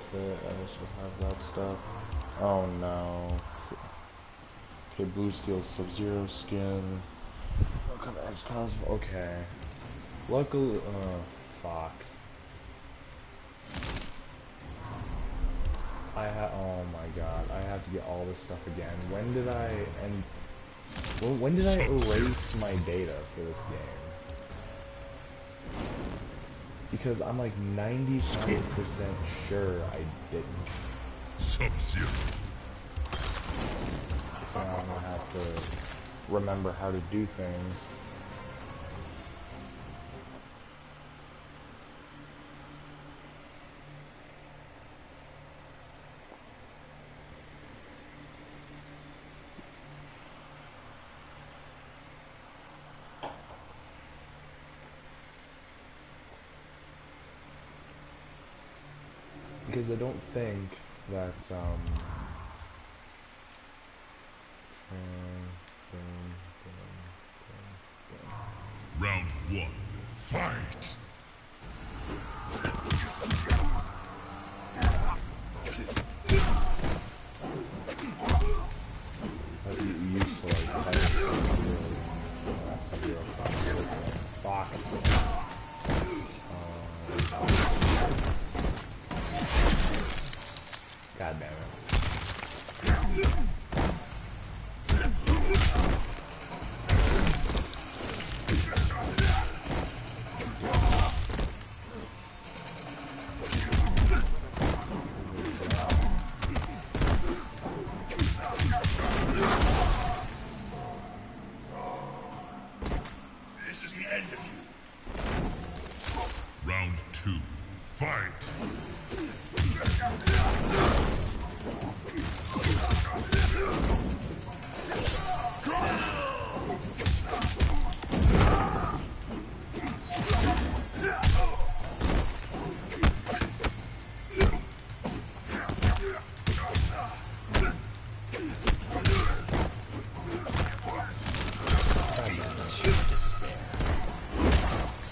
outfit. I should have that stuff. Oh no. Okay, blue steel Sub-Zero skin. Welcome to Mkxl. Okay. Luckily, fuck. Oh my god, I have to get all this stuff again. When did I erase my data for this game? Because I'm like 95% sure I didn't. Sub-Zero. So I'm gonna have to remember how to do things. Because I don't think that, Round one, fight! that'd be useful, like, fuck. God damn it. This is the end of you. Round two, fight!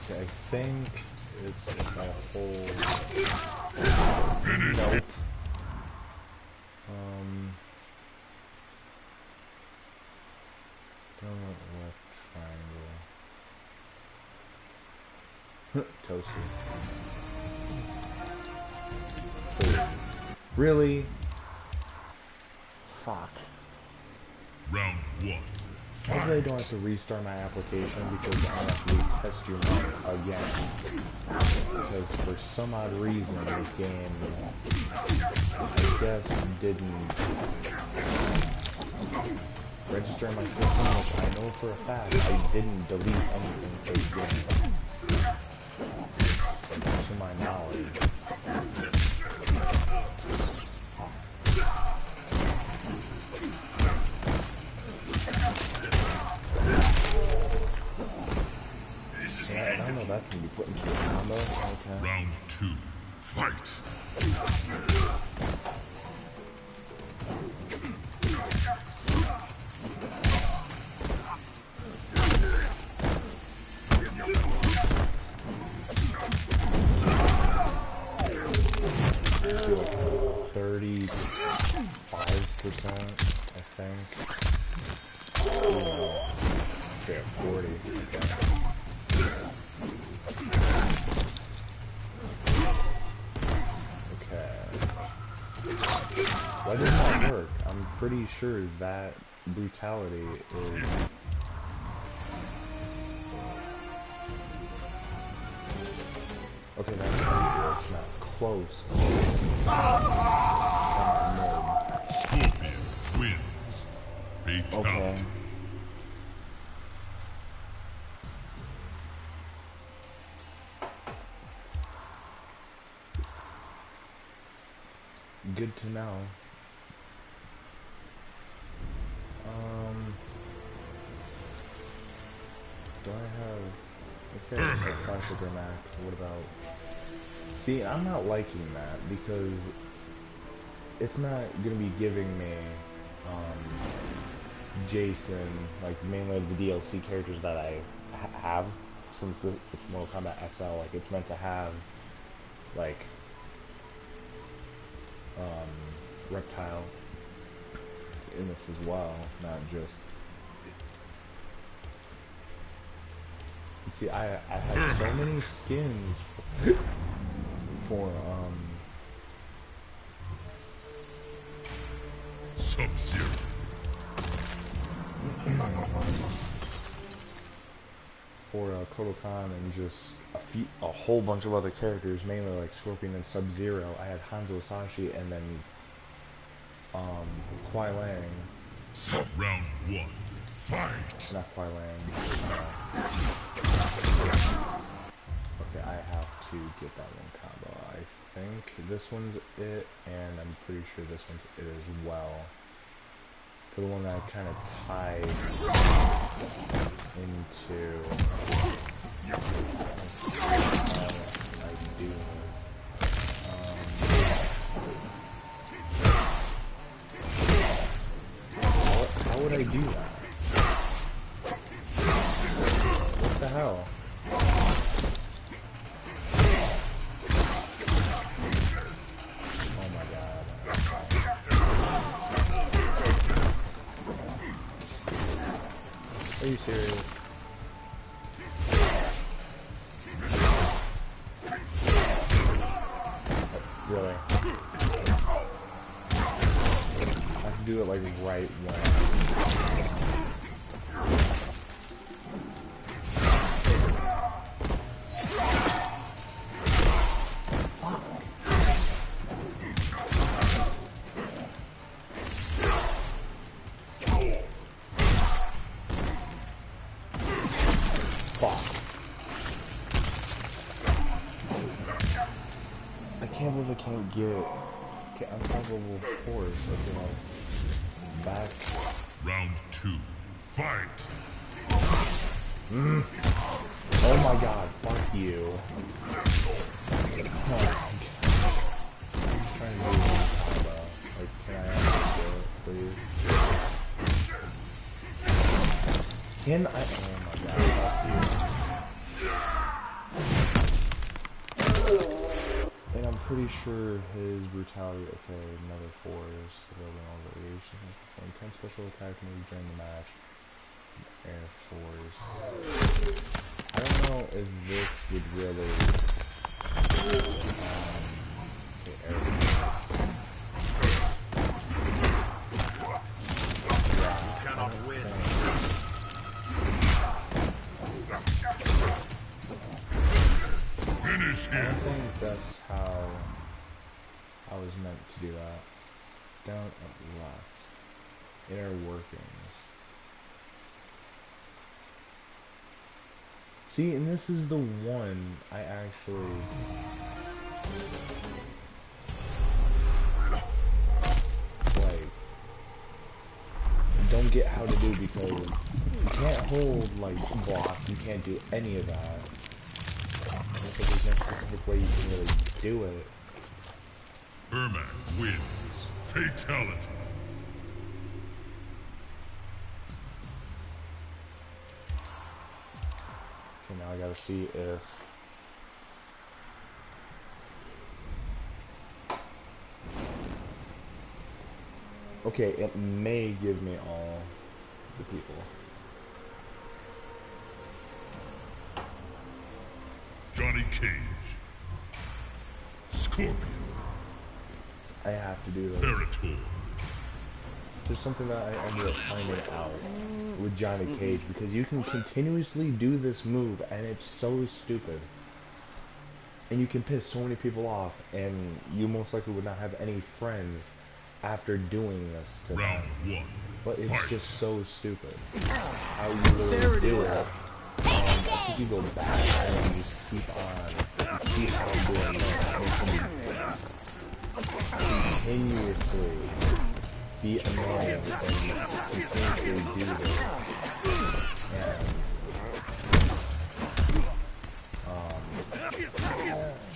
Okay, I think it's just a whole... Finish Nope. it. Don't left triangle. Toasty. Really? Fuck. Round one, Hopefully I don't fight! have to restart my application because I have to retest your mark again. Because for some odd reason this game, I guess, didn't register my system, which I know for a fact I didn't delete anything for the game. To my knowledge. This is the Yeah, I end don't know of that can be put into a combo. Okay. Round two, fight! Do like 35%, I think. Oh no. Okay, 40. Okay. Why doesn't that work? I'm pretty sure that brutality is... Okay, that's not close. Scorpion wins. Fatality. Okay. Good to know. Do I have... Okay, so classic or Mac. What about... See, I'm not liking that because it's not gonna be giving me, Jason, like mainly the DLC characters that I have, since it's Mortal Kombat XL, like it's meant to have, like, reptile in this as well, not just. You see, I have so many skins for Sub-Zero. for Kodokan and just a whole bunch of other characters, mainly like Scorpion and Sub-Zero. I had Hanzo Sashi and then Kuai Lang. Round 1. Fight. Not Kuai Lang. Okay, I have to get that one combo. I think this one's it, and I'm pretty sure this one's it as well. For the one that I kind of tied into. I do how would I do that? What the hell? Oh my god. Are you serious? Really? I have to do it like right when. I can't believe I can't get unstoppable force. Okay, back. Round 2. Fight. Oh my god, fuck you. Oh my god. I'm just trying to do one combo. Like, can I actually do it, please? Can I? Oh my god, fuck you. And I'm pretty sure his brutality, okay, another force, building all variations, perform 10 special attack moves during the match. Air Force. I don't know if this would really, okay, Air Force. Yeah, You cannot win. Finish I him. think that's how I was meant to do that. Down up left. Inner workings. See, and this is the one I actually like don't get how to do, because you can't hold like block, you can't do any of that. There's no specific way you can really do it. Ermac wins. Fatality. Okay, now I gotta see if okay, it may give me all the people. Johnny Cage. Scorpion. I have to do this. Veritor. There's something that I ended up finding out with Johnny Cage, because you can continuously do this move and it's so stupid. And you can piss so many people off, and you most likely would not have any friends after doing this to Round them. 1. But it's Fight. just so stupid how you literally do it. And I think you go back and you just keep on. You see how I'm doing that. Continuously be annoying and continuously do this. And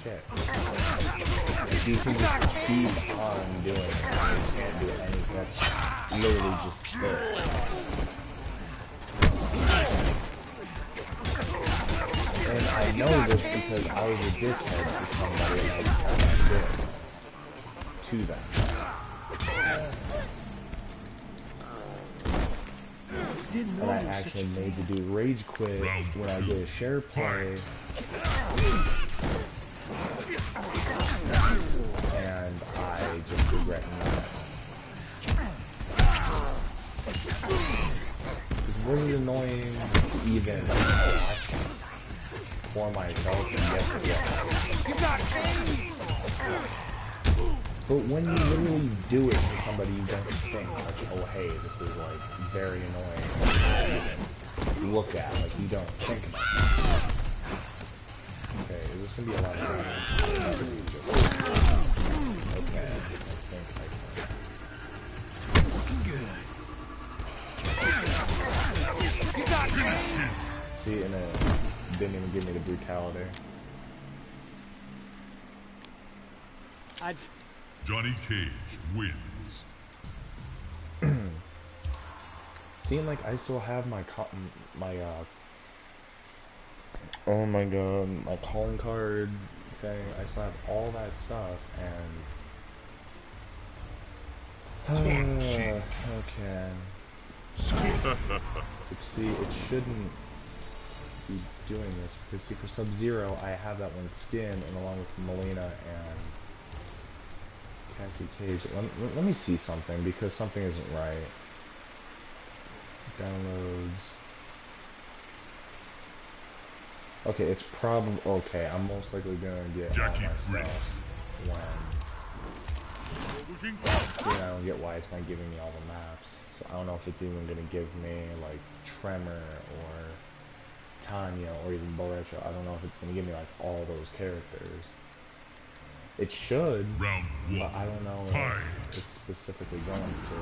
shit. Like, you can just keep on doing it. You can't do anything. That's literally just it. And I know this because I was a dickhead to somebody and I did to them. And I actually made the dude rage quit when I did a share play. And I just regret that. It's really annoying to even watch for myself and get but when you literally do it to somebody, you don't think like, oh hey, this is like very annoying to even look at. Like you don't think about it. Okay, is this gonna be a lot of damage? Okay, I think I can. See, and it didn't even give me the brutality. Johnny Cage wins. Seeing like I still have my oh my god, my calling card thing. I still have all that stuff and okay. See, it shouldn't be doing this because see, for Sub-Zero, I have that one skin, and along with Melina and Cassie Cage. Let me see something because something isn't right. Downloads. Okay, it's probably okay. I'm most likely gonna get Jackie all my stuff when I don't get why it's not giving me all the maps. So I don't know if it's even gonna give me like Tremor or Tanya or even Borecho. I don't know if it's gonna give me like all those characters. It should, Round one. but I don't know if it's specifically going to.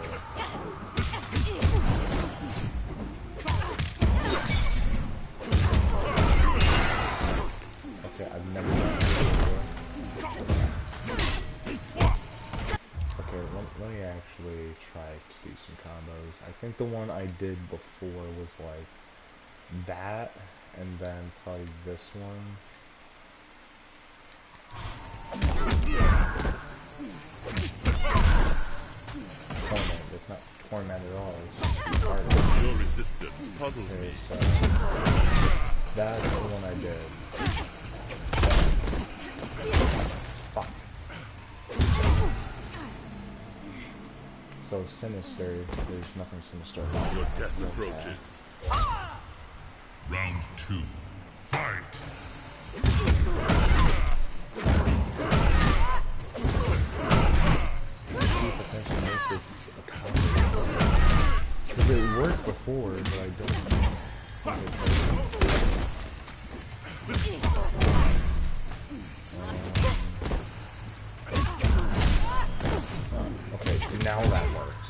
Okay, I've never done this before. Okay, let me actually try to do some combos. I think the one I did before was like that, and then probably this one. Torment, it's not torment at all, it's just part of it. Your resistance puzzles me. So that's the one I did. Fuck. So sinister, there's nothing sinister about Your it. death approaches. Round two. Fight! Potentially make this a combo. Because it worked before, but I don't think okay, now that works.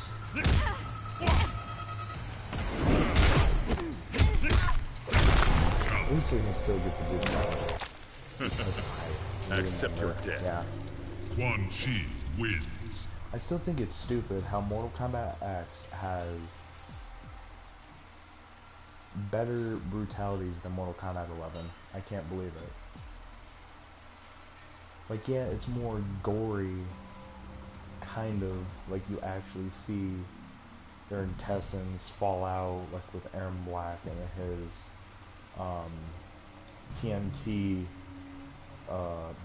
At least we can still get the good power. Accept your death. Yeah. Quan Chi wins. I still think it's stupid how Mortal Kombat X has better brutalities than Mortal Kombat 11. I can't believe it. Like, yeah, it's more gory, kind of, like you actually see their intestines fall out, like with Aaron Black and his TNT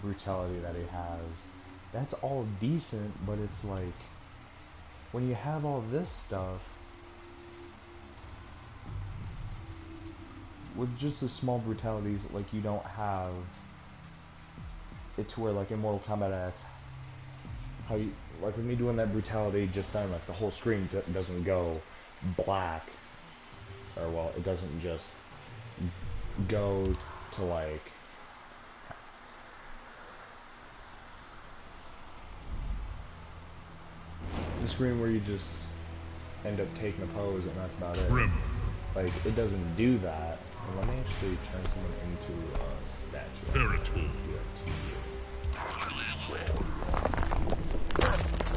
brutality that he has. That's all decent, but it's like when you have all this stuff with just the small brutalities, like you don't have it to where like in Mortal Kombat X, how you like with me doing that brutality just then, like the whole screen doesn't go black, or well, it doesn't just go to like the screen where you just end up taking a pose and that's about it. Tremor. Like, it doesn't do that. And let me actually turn someone into a statue. Territory.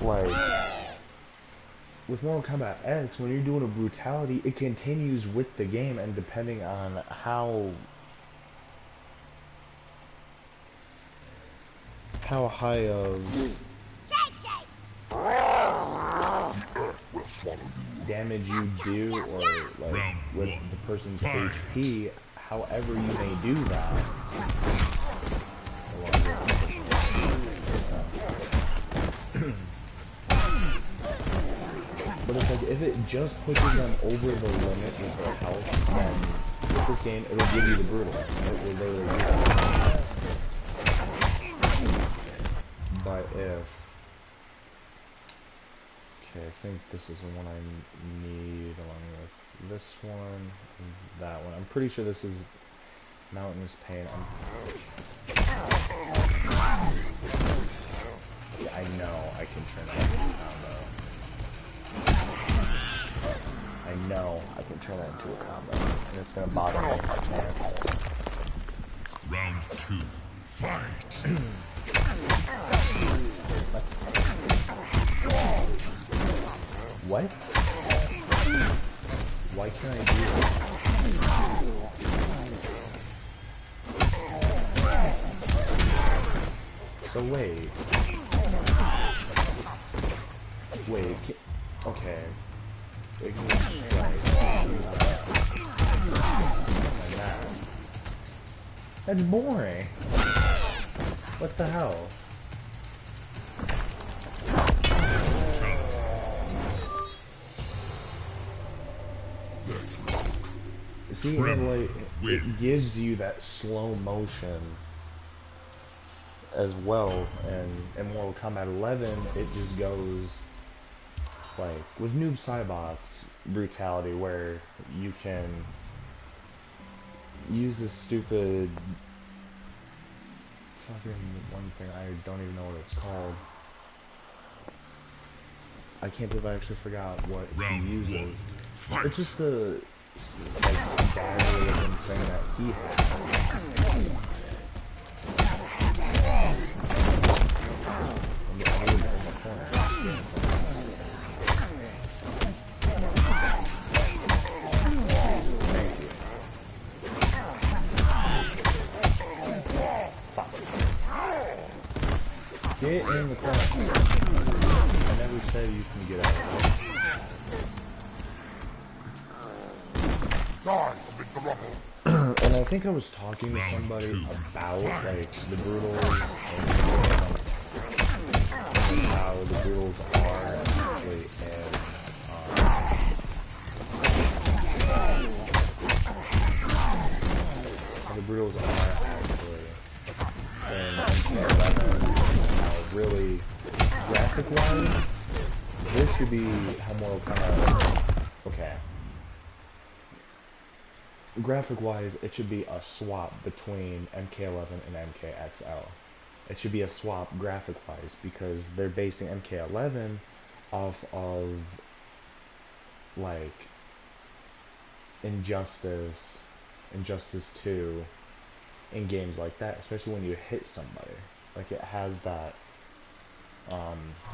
Like, with Mortal Kombat X, when you're doing a brutality, it continues with the game, and depending on how high of damage you do, or like Round with one. the person's Fight. HP, however you may do that. But it's like, if it just pushes them over the limit with their health, then with this game, it'll give you the brutal. It will literally do that. But if... Okay, I think this is the one I need, along with this one, and that one. I'm pretty sure this is Mountainous Pain. Yeah, I know I can turn that into a combo. I know I can turn that into a combo, and it's gonna bother me if I can't. Round two. Fight. What? Why can't I do that? So wait. Okay. Ignorant strike. Like that. That's boring. What the hell? See, and like, it gives you that slow motion as well, and in Mortal Kombat 11, it just goes, like, with Noob Saibot's brutality, where you can use this stupid fucking one thing, I don't even know what it's called. I can't believe I actually forgot what he uses. It's just the like dagger looking thing that he has. Get in the corner. I never said you can get out of it. And I think I was talking to somebody about like the brutals and how the brutals are actually in how the brutals are actually in Mkxl. How really graphic wise this should be how Mortal Kombat. Okay. Graphic-wise, it should be a swap between Mkxl and Mkxl. It should be a swap graphic-wise because they're basing Mkxl off of, like, Injustice 2, in games like that, especially when you hit somebody. Like, it has that,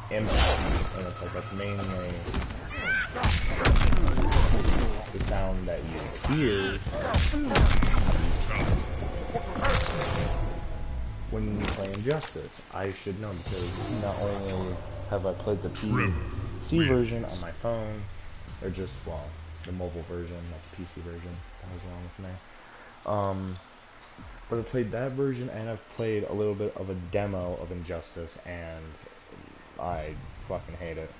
impact, and it's like, that's mainly the sound that you hear when you play Injustice. I should know because not only have I played the PC version on my phone, or just, well, the mobile version, not the PC version. What was wrong with me? But I played that version, and I've played a little bit of a demo of Injustice, and I fucking hate it.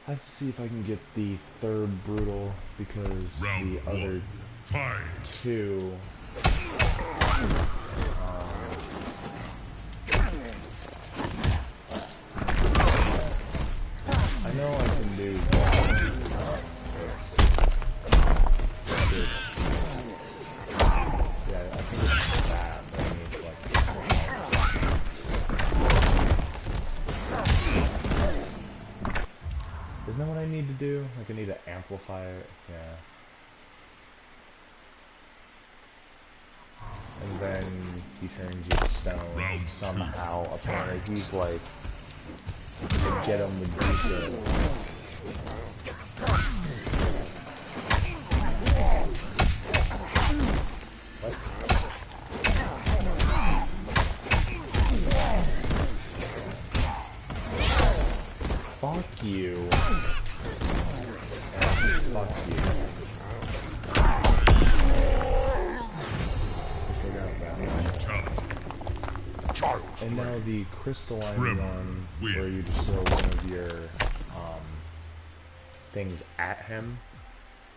I have to see if I can get the third brutal because the other two I know I can do yeah, I think it's that, but I need to like isn't that what I need to do? Like I need to amplify it, yeah. And then he turns you to stone somehow. Apparently he's like to get him with Booster. Fuck you. And fuck you. And now the crystalline one, where you just throw one of your things at him.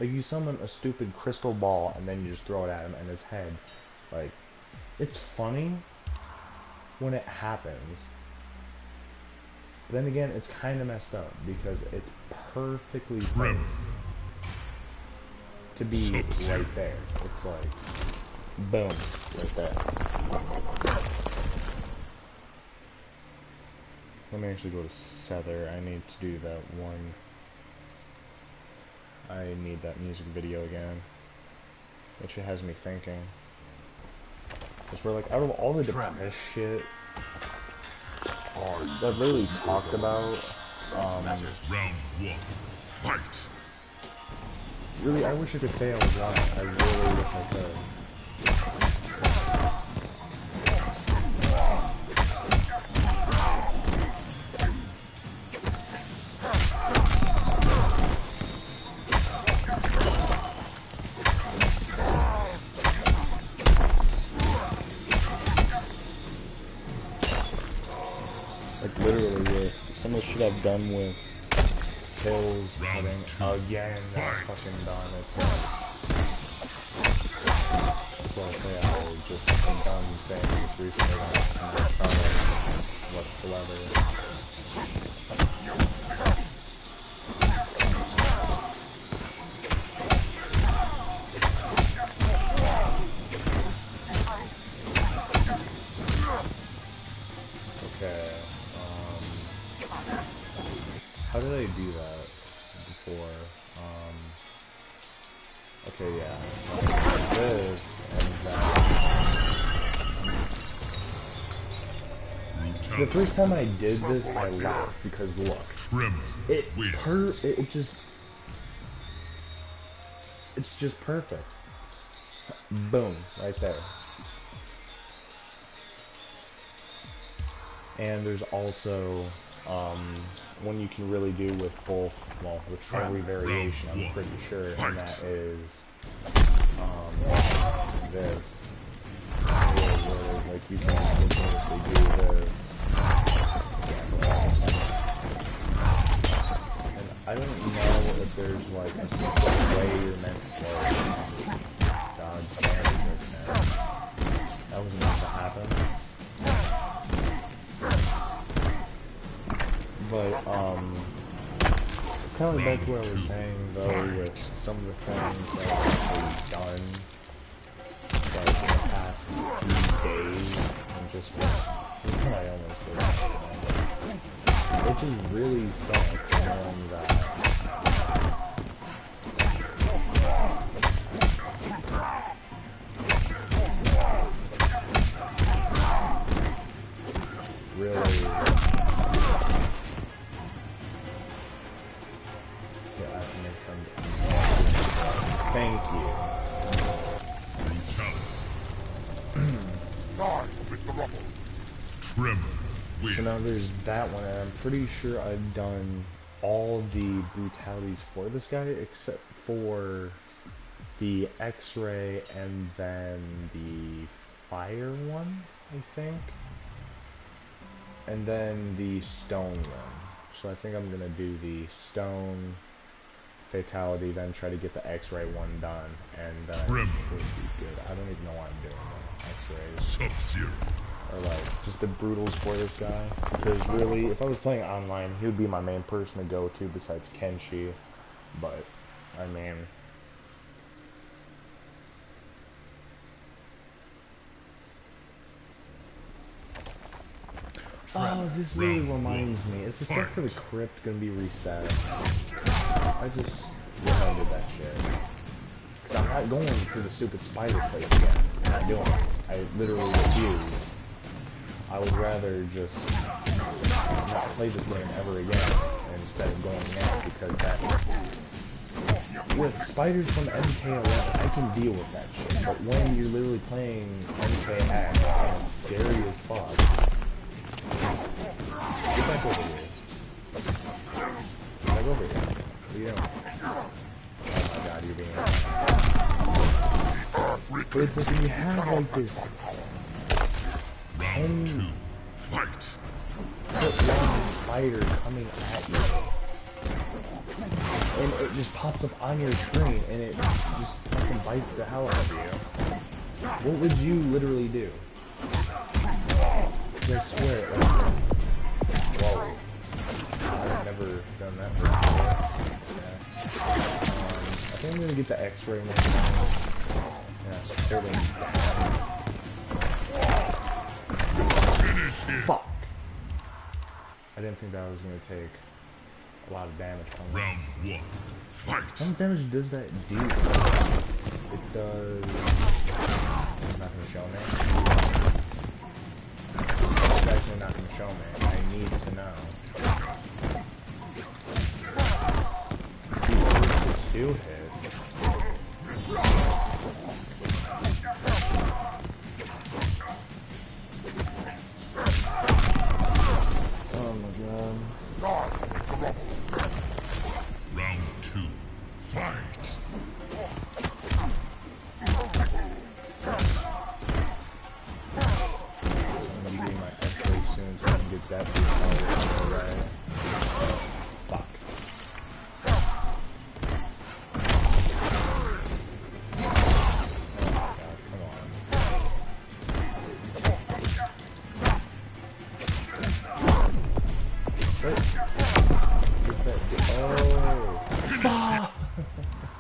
Like you summon a stupid crystal ball and then you just throw it at him and his head. Like, it's funny when it happens. But then again, it's kind of messed up because it's perfectly placed to be right there. It's like, boom, right there. Let me actually go to Sether. I need to do that one. I need that music video again. Which has me thinking. Because we're like, out of all the depressed shit that I've really talked about, Round 1, fight! really, I wish I could say I was wrong. I really wish I could. Like literally with some of the shit I've done with kills, having again fucking done. It's so I say I just have done things recently that I'm not proud of whatsoever. Okay, how did I do that before? Okay, yeah. This and that. The first time I did this, I laughed because look, it's just perfect. Boom, right there. And there's also one you can really do with both, well, with every variation, I'm pretty sure, and that is this. Where, like, you can continuously do this. And I don't know if there's, like, a specific way you're meant to dodge damage this now. That was meant to happen. But, it's kind of like back to what I was saying, though, with some of the things that I've done, like, in the past few days, and just what I almost did, it just really sucks knowing that really thank you. So now there's that one, and I'm pretty sure I've done all the brutalities for this guy except for the X-ray and then the fire one, I think, and then the stone one. So I think I'm gonna do the stone fatality, then try to get the X-ray one done, and then I should be good. I don't even know why I'm doing that. X-rays. Sub-Zero. Or like, just the brutals for this guy. Because really, if I was playing online, he would be my main person to go to besides Kenshi. But, I mean... Oh, this really reminds me. Is the stuff for the crypt gonna be reset? I just remembered that shit. Cause I'm not going to the stupid spider place again. I'm not doing it. I literally refuse. I would rather just not play this game ever again instead of going next, because that with spiders from Mkxl I can deal with that shit, but when you're literally playing Mkx and it's scary as fuck, get back over here. Get back over here. What are you doing? Oh my god, you're being... But it's like when you have like this 10-foot-long spider coming at you, and it just pops up on your screen, and it just fucking bites the hell out of you. What would you literally do? I swear, like, whoa. I've never done that before. Yeah. I think I'm gonna get the X-ray next time. Yeah, so holding down. Fuck! I didn't think that was gonna take a lot of damage from it. Round 1. Fight. How much damage does that do? It does... It's not gonna show me. It's actually not gonna show me. I need to know. Two hits. Oh my god. Round 2. Fight. I'm gonna be getting my X-ray soon so I can get that boost out right. Fuck.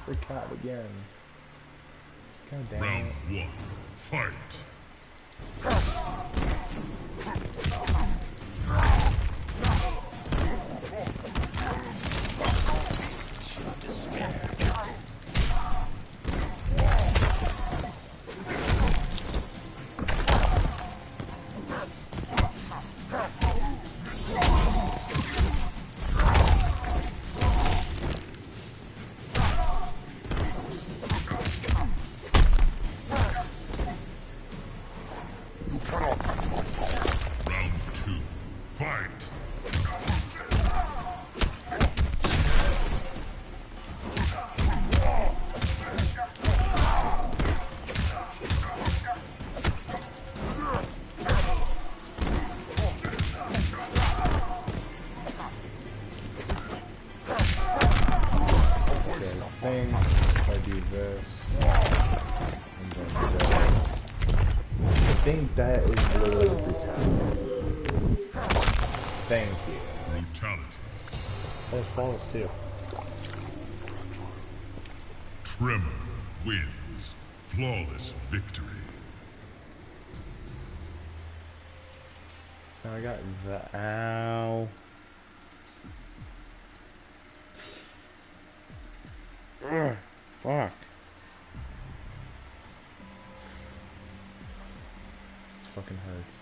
Forgot again. God damn Round it. 1. Fight. Round 2. Fight. Thing, if I do this, and then this. I think that is a little brutality. Thank you. Brutality. That's flawless too. Tremor wins. Flawless victory. So I got the ow. Ugh, fuck. This fucking hurts.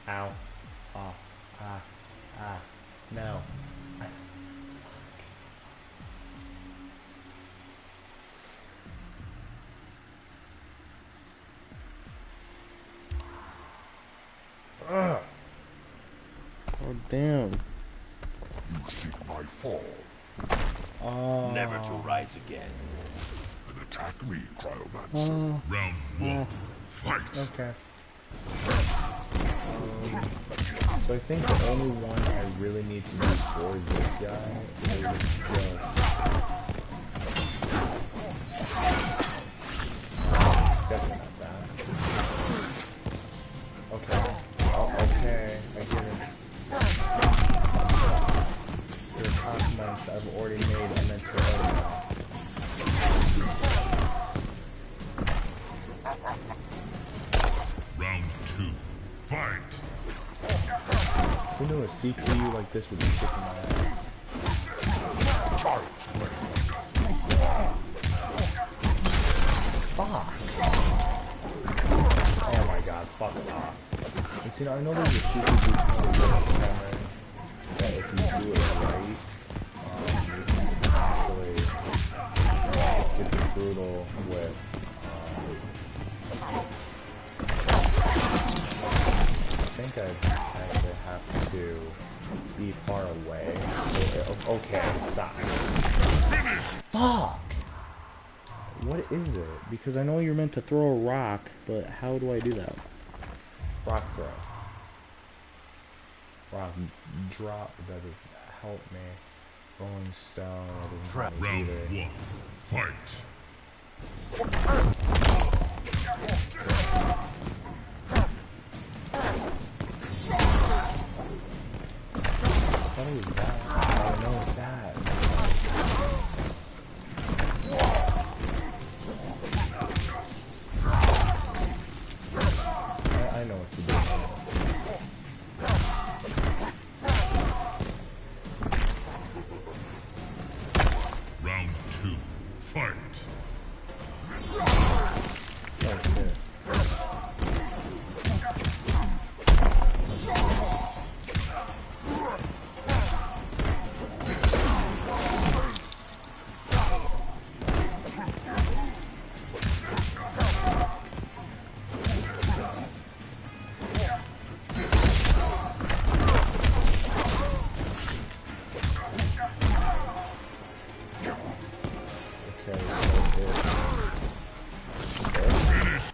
Ow. Oh. Ah. No. Ugh. Oh, damn. You seek my fall. Oh. Never to rise again. Then attack me, Cryomancer. Round 1. Fight. Okay. So I think the only one I really need to do for this guy is just... Definitely not that. Okay. Oh, okay. I get it. There are compliments I've already made and then promoted. Round 2. Fight. Who knew a CPU like this would be kicking my ass? Child's play. Fuck! Oh my god, fuck off. See, now I know there's a super brutality camera that if you do it right, you can actually get the brutal with, I think I actually have to be far away. Okay, stop. Fuck! What is it? Because I know you're meant to throw a rock, but how do I do that? Rock throw. Rock drop, that does help me. Rolling stone, that doesn't help me Round either. 1. Fight. What is that? I don't know what's that. I know what to do. Round 2. Fight. Oh shit.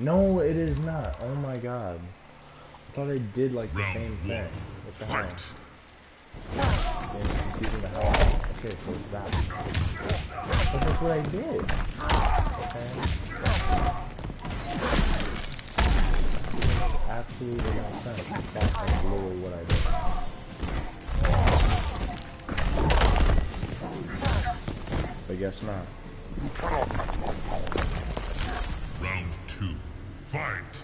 No, it is not. Oh my god. I thought I did like the same thing. What the hell? Game's confusing the hell out of me. Okay, so it's that. But that's what I did. Okay. Makes absolutely no sense. That's literally what I did. But guess not. Round 2. Fight.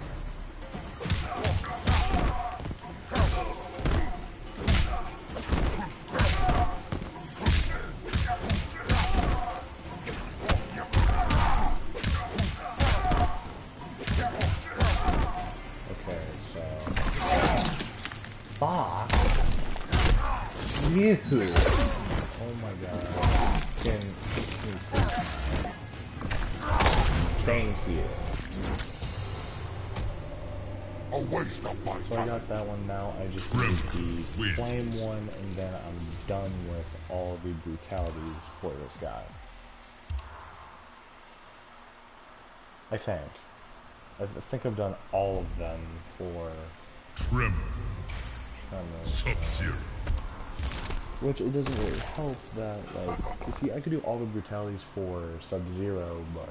Okay, so... Fuck! You! Oh my god. Thank you. A waste of my So I got that one now. I just need the flame one, and then I'm done with all the brutalities for this guy. I think. I think I've done all of them for Tremor. Tremor. Sub-Zero. Which it doesn't really help that, like, you see, I could do all the brutalities for Sub-Zero, but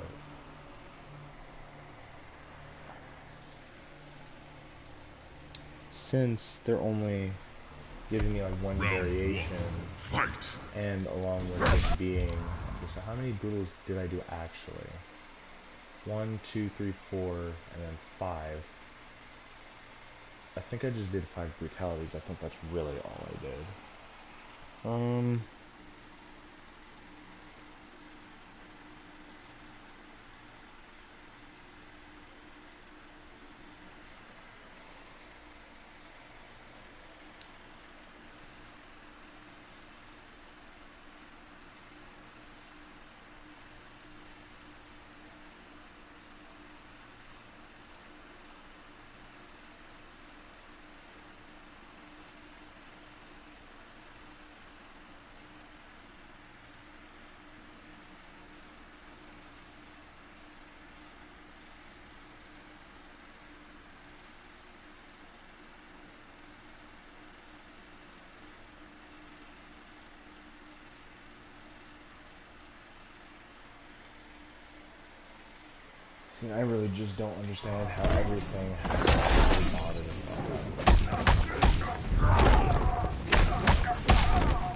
since they're only giving me like one variation, Fight. and along with it being, okay, so how many brutals did I do actually? 1, 2, 3, 4, and then 5. I think I just did 5 brutalities. I think that's really all I did. See, I really just don't understand how everything has to be bothered.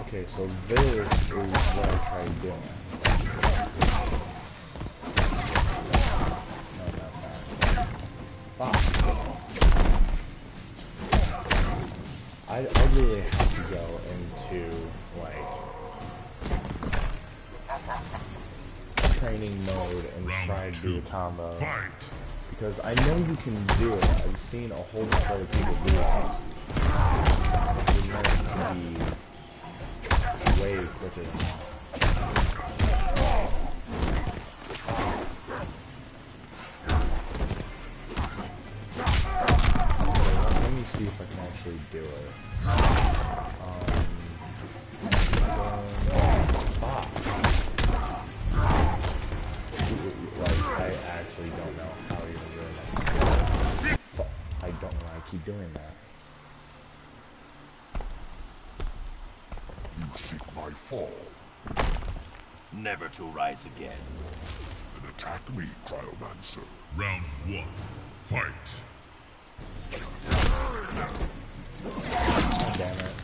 Okay, so this is what I tried doing. No, not that. Fuck. I really have to go into, like, training mode and try to do a combo, Because I know you can do it. I've seen a whole bunch of other people do it. There's meant to be way quicker than that. Let me see if I can actually do it. Like, I actually don't know how you're doing that. I don't know why I keep doing that. You seek my fall. Never to rise again. Then attack me, Cryomancer. Round 1. Fight. Oh, damn it.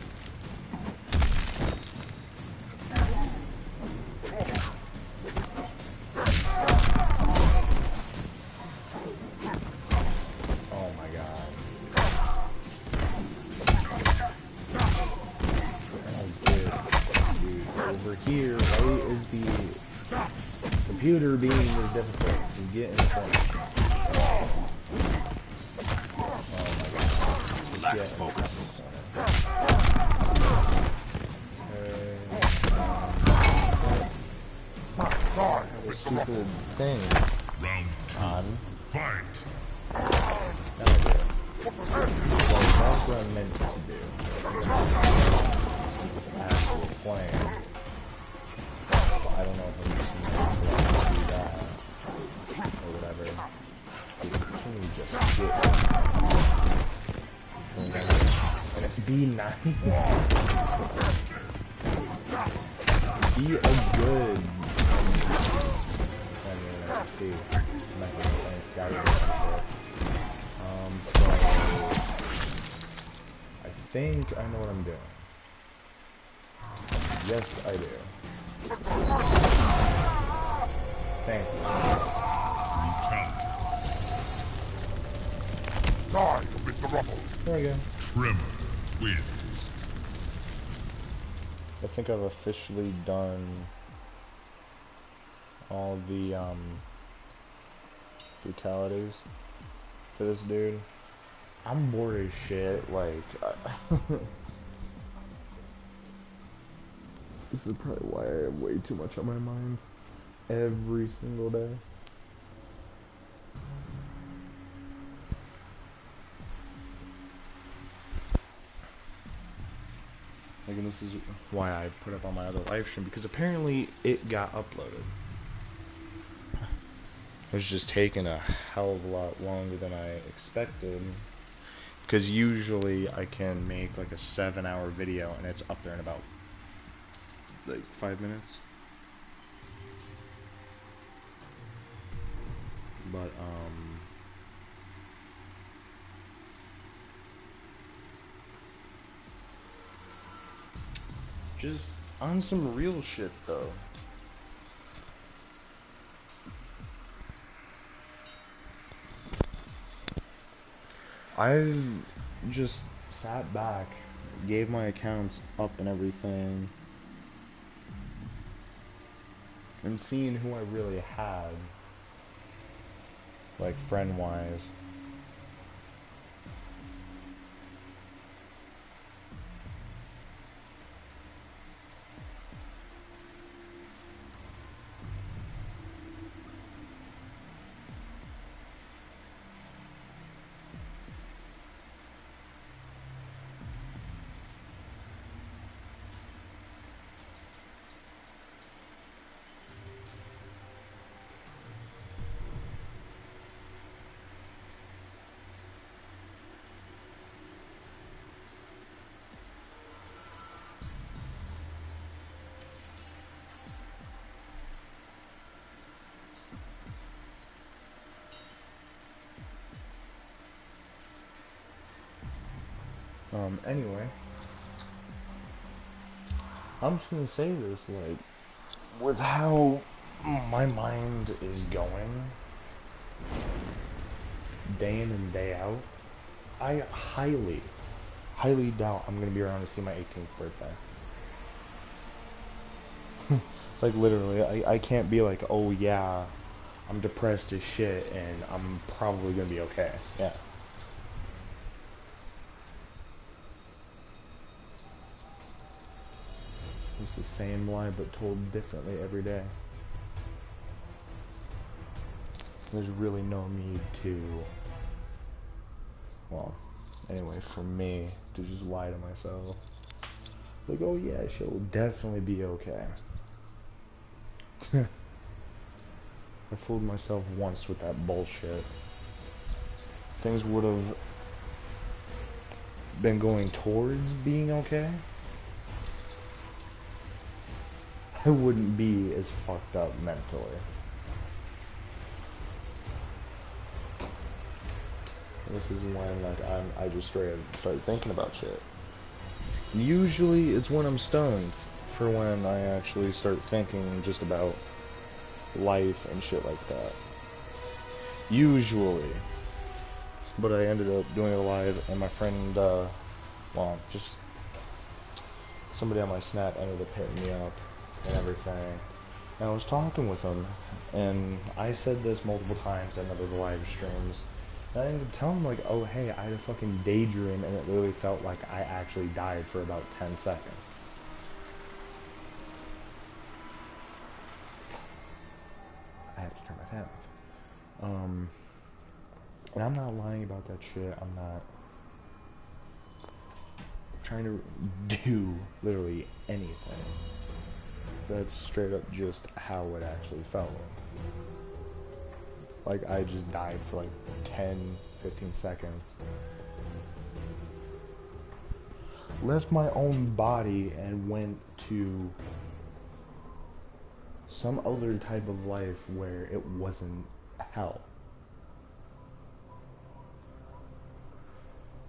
Oh my god. Oh, dude. Over here, why is the computer being as difficult to get in the corner? Oh my god. Lack focus. This stupid thing. Round 2. On. Fight. That'll do it. Well, that's what I meant to do. Actual plan. But I don't know if I'm just going to do that. Or whatever. Can we just get... And it be nice. Be a good... Let's see. I'm not gonna play Skyrim. So I think I know what I'm doing. Yes, I do. Thank you. Die amid the rubble. There we go. Tremor wins. I think I've officially done all the brutalities for this dude. I'm bored as shit, like this is probably why I have way too much on my mind every single day. Like, and this is why I put up on my other live stream, because apparently it got uploaded. It was just taking a hell of a lot longer than I expected. Because usually I can make like a 7-hour video and it's up there in about like 5 minutes. But just on some real shit though. I've just sat back, gave my accounts up and everything, and seeing who I really had, like friend-wise. Anyway, I'm just gonna say this, like, with how my mind is going, day in and day out, I highly doubt I'm gonna be around to see my 18th birthday. Like, literally, I can't be like, oh yeah, I'm depressed as shit, and I'm probably gonna be okay. Yeah. It's the same lie, but told differently every day. There's really no need to, well, anyway, for me, to just lie to myself. Like, oh yeah, she'll definitely be okay. I fooled myself once with that bullshit. Things would have been going towards being okay. I wouldn't be as fucked up mentally. This is when, like, I just straight up start thinking about shit. Usually it's when I'm stoned for when I actually start thinking just about life and shit like that. Usually. But I ended up doing it live, and my friend, well, just somebody on my Snap ended up hitting me up and everything. And I was talking with him, and I said this multiple times in other live streams. And I ended up telling him, like, oh, hey, I had a fucking daydream, and it literally felt like I actually died for about 10 seconds. I have to turn my fan off. And I'm not lying about that shit. I'm not trying to do literally anything. That's straight up just how it actually felt. Like, I just died for like 10, 15 seconds. Left my own body and went to some other type of life where it wasn't hell.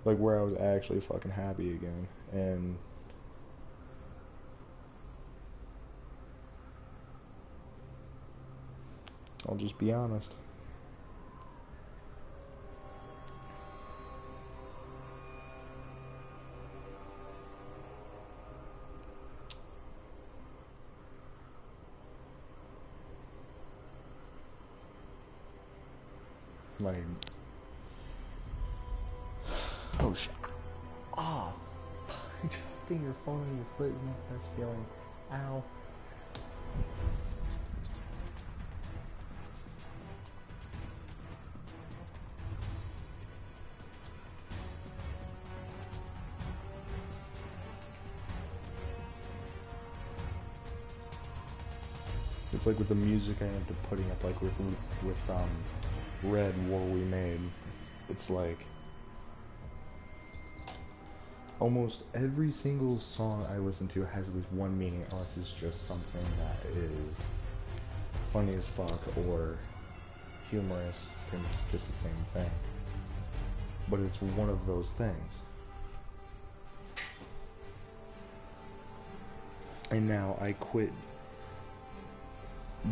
Like, where I was actually fucking happy again. And I'll just be honest. Like, oh shit. Ah. Putting your phone on your foot is not the best feeling. Ow. It's like with the music I ended up putting up, like with Red War We Made. It's like almost every single song I listen to has at least one meaning, unless it's just something that is funny as fuck or humorous, pretty much just the same thing. But it's one of those things. And now I quit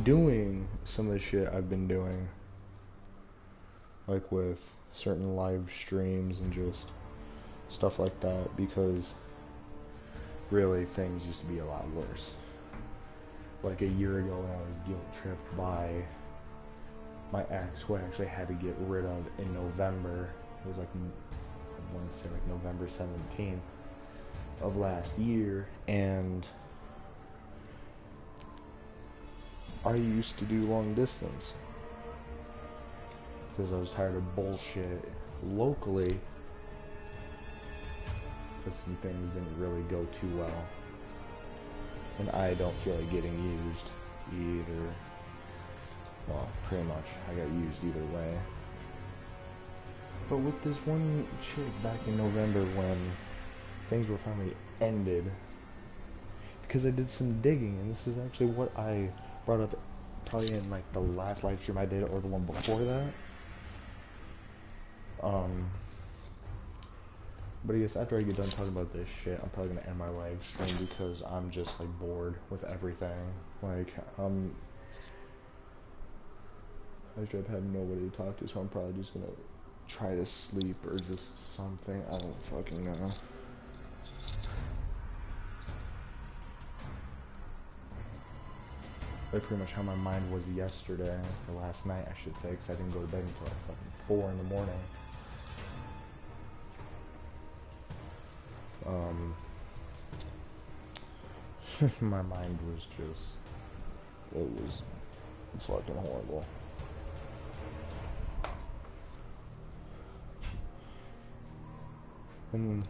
doing some of the shit I've been doing, like with certain live streams and just stuff like that, because really things used to be a lot worse. Like a year ago when I was guilt tripped by my ex, who I actually had to get rid of in November. It was like, I want to say like November 17th of last year, and I used to do long distance because I was tired of bullshit locally, because some things didn't really go too well, and I don't feel like getting used either. Well, pretty much I got used either way. But with this one chick back in November, when things were finally ended, because I did some digging, and this is actually what I brought up probably in like the last live stream I did, or the one before that. But I guess after I get done talking about this shit, I'm probably gonna end my live stream because I'm just like bored with everything. Like, I should have nobody to talk to, so I'm probably just gonna try to sleep or just something. I don't fucking know. That's pretty much how my mind was yesterday, or last night I should say, because I didn't go to bed until like fucking 4 in the morning. My mind was just, it's fucking horrible. And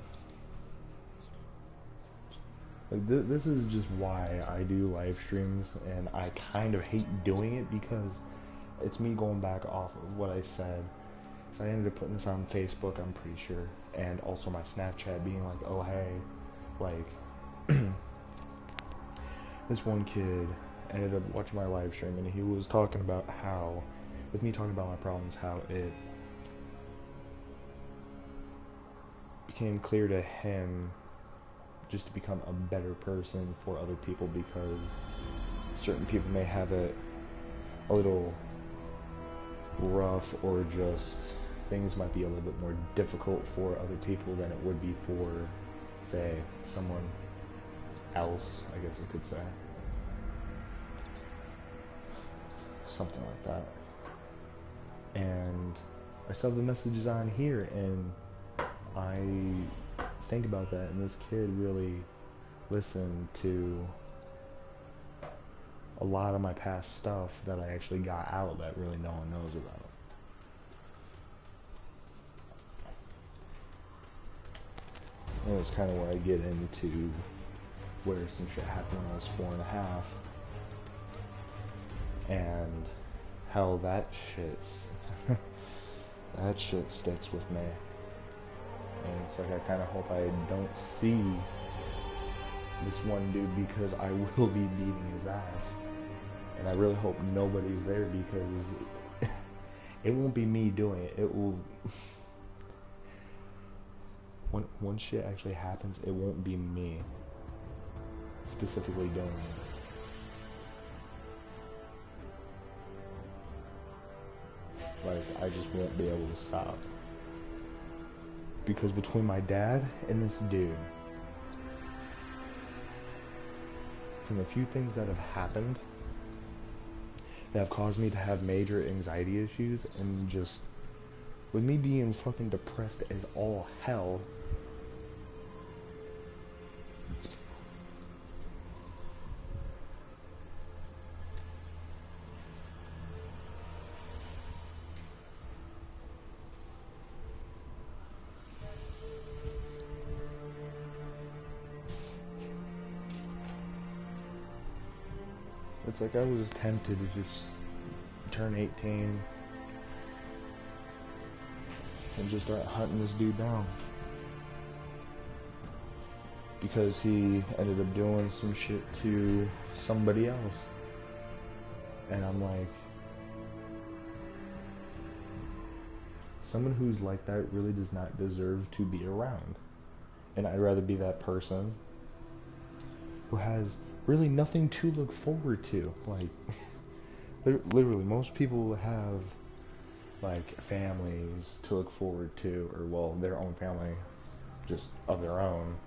like, this is just why I do live streams, and I kind of hate doing it because it's me going back off of what I said. So I ended up putting this on Facebook, I'm pretty sure, and also my Snapchat being like, oh hey, like, this one kid ended up watching my live stream, and he was talking about how, with me talking about my problems, how it became clear to him just to become a better person for other people, because certain people may have it a little rough, or just things might be a little bit more difficult for other people than it would be for, say, someone else, I guess you could say. Something like that. And I still have the messages on here, and I think about that, and this kid really listened to a lot of my past stuff that I actually got out that really no one knows about. And it's kind of where I get into where some shit happened when I was 4.5, and how that shit sticks with me. And it's like, I kind of hope I don't see this one dude, because I will be beating his ass. And I really hope nobody's there, because it won't be me doing it. It will... When shit actually happens, it won't be me specifically doing it. Like, I just won't be able to stop. Because between my dad and this dude, from the few things that have happened that have caused me to have major anxiety issues, and just with me being fucking depressed as all hell, it's like I was tempted to just turn 18 and just start hunting this dude down, because he ended up doing some shit to somebody else. And I'm like, someone who's like that really does not deserve to be around. And I'd rather be that person who has really nothing to look forward to. Like, literally, most people have, like, families to look forward to, or, well, their own family, just of their own,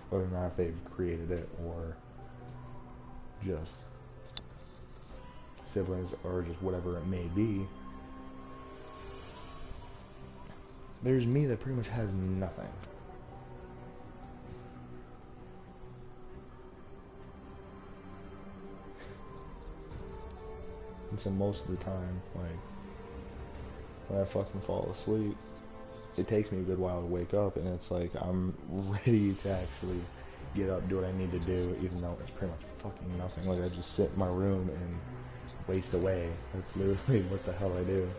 whether or not they've created it, or just siblings, or just whatever it may be. There's me that pretty much has nothing. And so most of the time, like, when I fucking fall asleep, it takes me a good while to wake up, and it's like I'm ready to actually get up, do what I need to do, even though it's pretty much fucking nothing. Like, I just sit in my room and waste away. That's literally what the hell I do.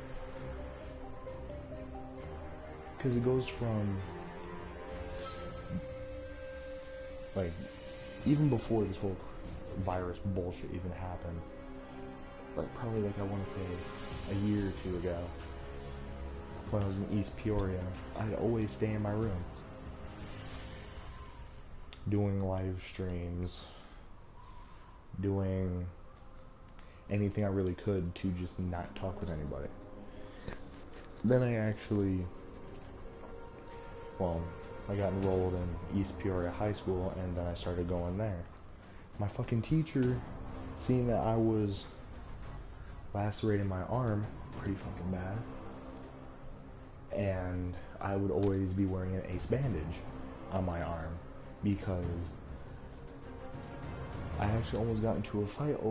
Because it goes from, like, even before this whole virus bullshit even happened, like, probably, like, I want to say a year or two ago, when I was in East Peoria, I'd always stay in my room doing live streams, doing anything I really could to just not talk with anybody. Then I actually, well, I got enrolled in East Peoria High School, and then I started going there. My fucking teacher, seeing that I was lacerating my arm pretty fucking bad. And I would always be wearing an ace bandage on my arm because I actually almost got into a fight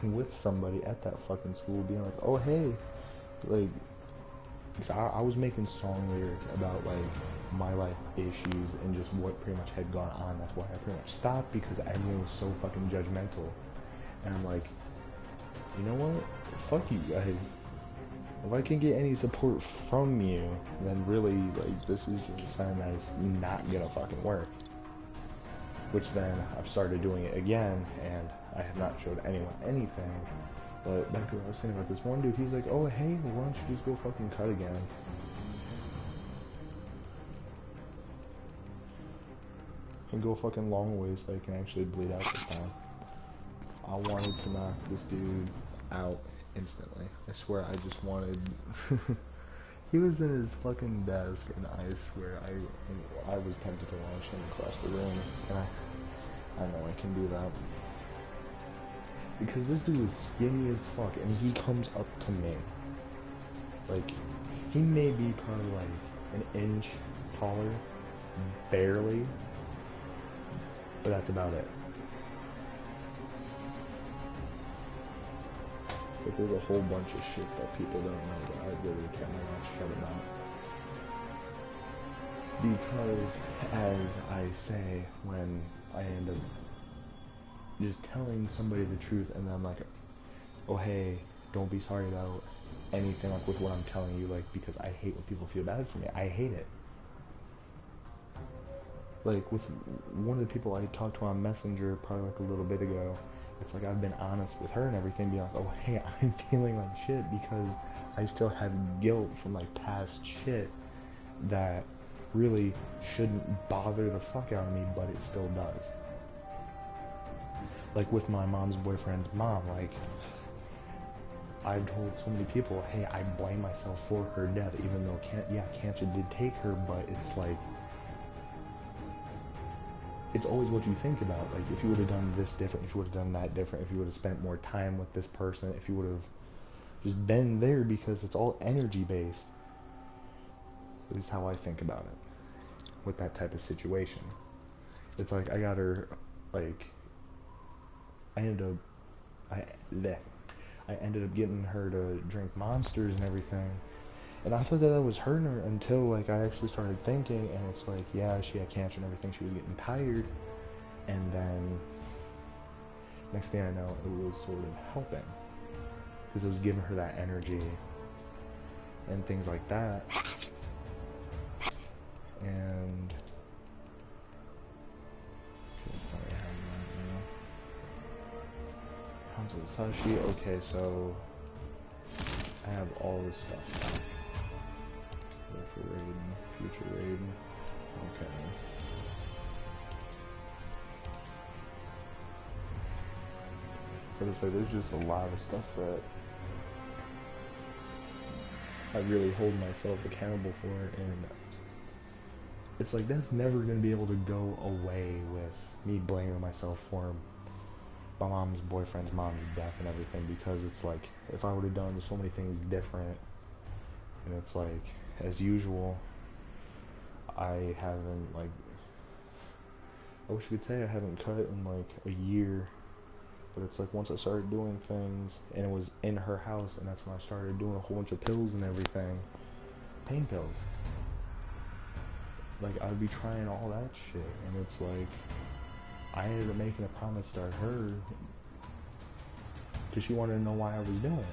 with somebody at that fucking school being like, oh hey, like, so I was making song lyrics about like my life issues and just what pretty much had gone on. That's why I pretty much stopped, because everyone was so fucking judgmental. And I'm like, you know what? Fuck you guys. If I can get any support from you, then really, like, this is just a sign that it's not gonna fucking work. Which then I've started doing it again, and I have not showed anyone anything. But back to what I was saying about this one dude, he's like, oh hey, well, why don't you just go fucking cut again? And go fucking long ways so I can actually bleed out this time. I wanted to knock this dude out instantly. I swear I just wanted... He was in his fucking desk, and I swear I was tempted to launch him across the room, and I know I can do that. Because this dude is skinny as fuck, and he comes up to me. Like, he may be probably like an inch taller, barely, but that's about it. But there's a whole bunch of shit that people don't know that I really can't shut about. Because, as I say, when I end up just telling somebody the truth, and then I'm like, oh hey, don't be sorry about anything, like with what I'm telling you, like, because I hate when people feel bad for me. I hate it. Like, with one of the people I talked to on Messenger probably like a little bit ago, it's like I've been honest with her and everything, being like, oh hey, I'm feeling like shit because I still have guilt from like past shit that really shouldn't bother the fuck out of me, but it still does. Like with my mom's boyfriend's mom, like, I've told so many people, hey, I blame myself for her death, even though cancer did take her, but it's like, it's always what you think about. Like, if you would have done this different, if you would have done that different, if you would have spent more time with this person, if you would have just been there, because it's all energy based. At least how I think about it with that type of situation. It's like, I got her, like, I ended up getting her to drink Monsters and everything, and I thought that was hurting her until, like, I actually started thinking, and it's like, yeah, she had cancer and everything, she was getting tired, and then next thing I know, it was sort of helping, because it was giving her that energy and things like that. And Sashi, okay, so I have all this stuff now. For raiding, future raiding, okay. But it's like, there's just a lot of stuff that I really hold myself accountable for, and it's like, that's never going to be able to go away with me blaming myself for my mom's boyfriend's mom's death and everything, because it's like, if I would have done so many things different, and it's like, as usual, I haven't, like, I wish I could say I haven't cut in like a year, but it's like, once I started doing things, and it was in her house, and that's when I started doing a whole bunch of pills and everything, pain pills. Like, I'd be trying all that shit, and it's like, I ended up making a promise to her because she wanted to know why I was doing it.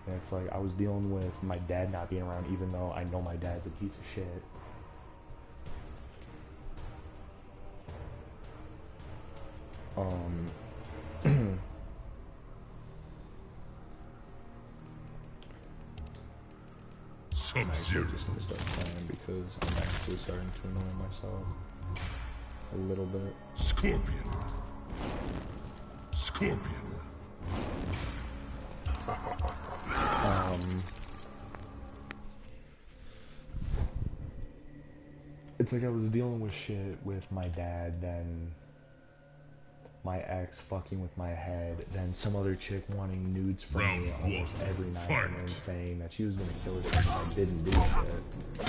And it's like, I was dealing with my dad not being around, even though I know my dad's a piece of shit. I'm actually just gonna start playing because I'm actually starting to annoy myself a little bit. Scorpion. It's like I was dealing with shit with my dad, then my ex fucking with my head, then some other chick wanting nudes from Round me almost one, every night, fight. and then saying that she was gonna kill herself if I didn't do shit. What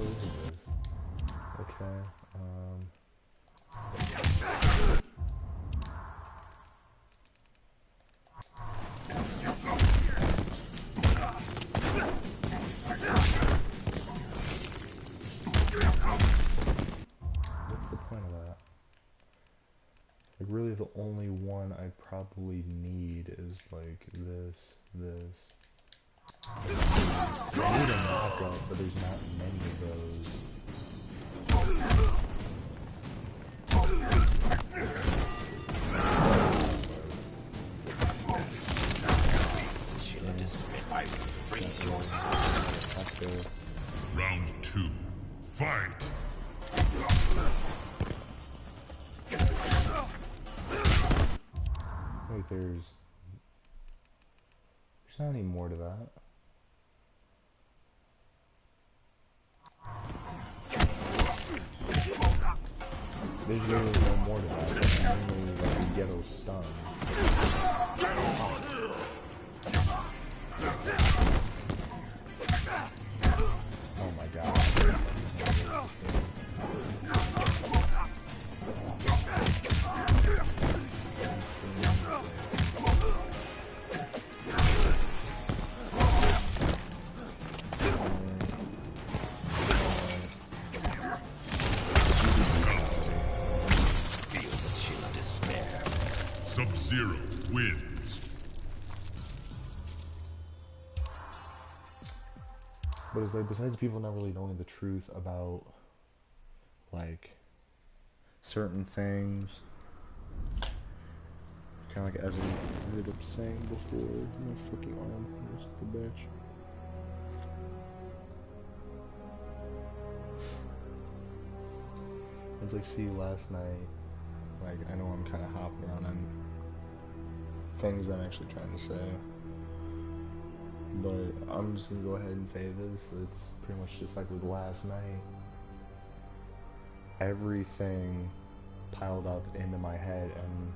is this? Okay, what's the point of that? Like, really the only one I probably need is, like, this. I need a knockup, but there's not many of those. Chill and despair. I will freeze your soul. After, Round 2. Fight! wait, there's not any more to that. There's literally no more to that. There's only like a ghetto stun. Oh my god. Feel the chill of despair. Sub-Zero wins. But it's like, besides people not really knowing the truth about, like, certain things, kind of like as I ended up saying before, my fucking arm is the bitch. It's like, see, last night, like, I know I'm kind of hopping around on things I'm actually trying to say, but I'm just gonna go ahead and say this. It's pretty much just like with last night. Everything piled up into my head, and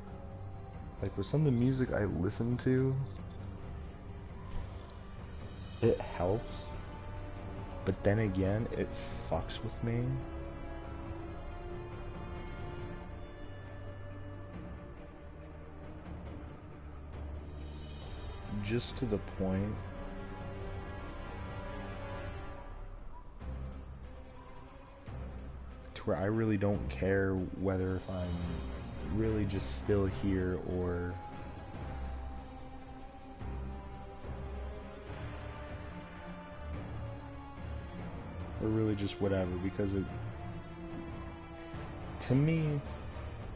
like with some of the music I listen to, it helps, but then again, it fucks with me. Just to the point to where I really don't care whether if I'm really just still here or really just whatever, because it, to me,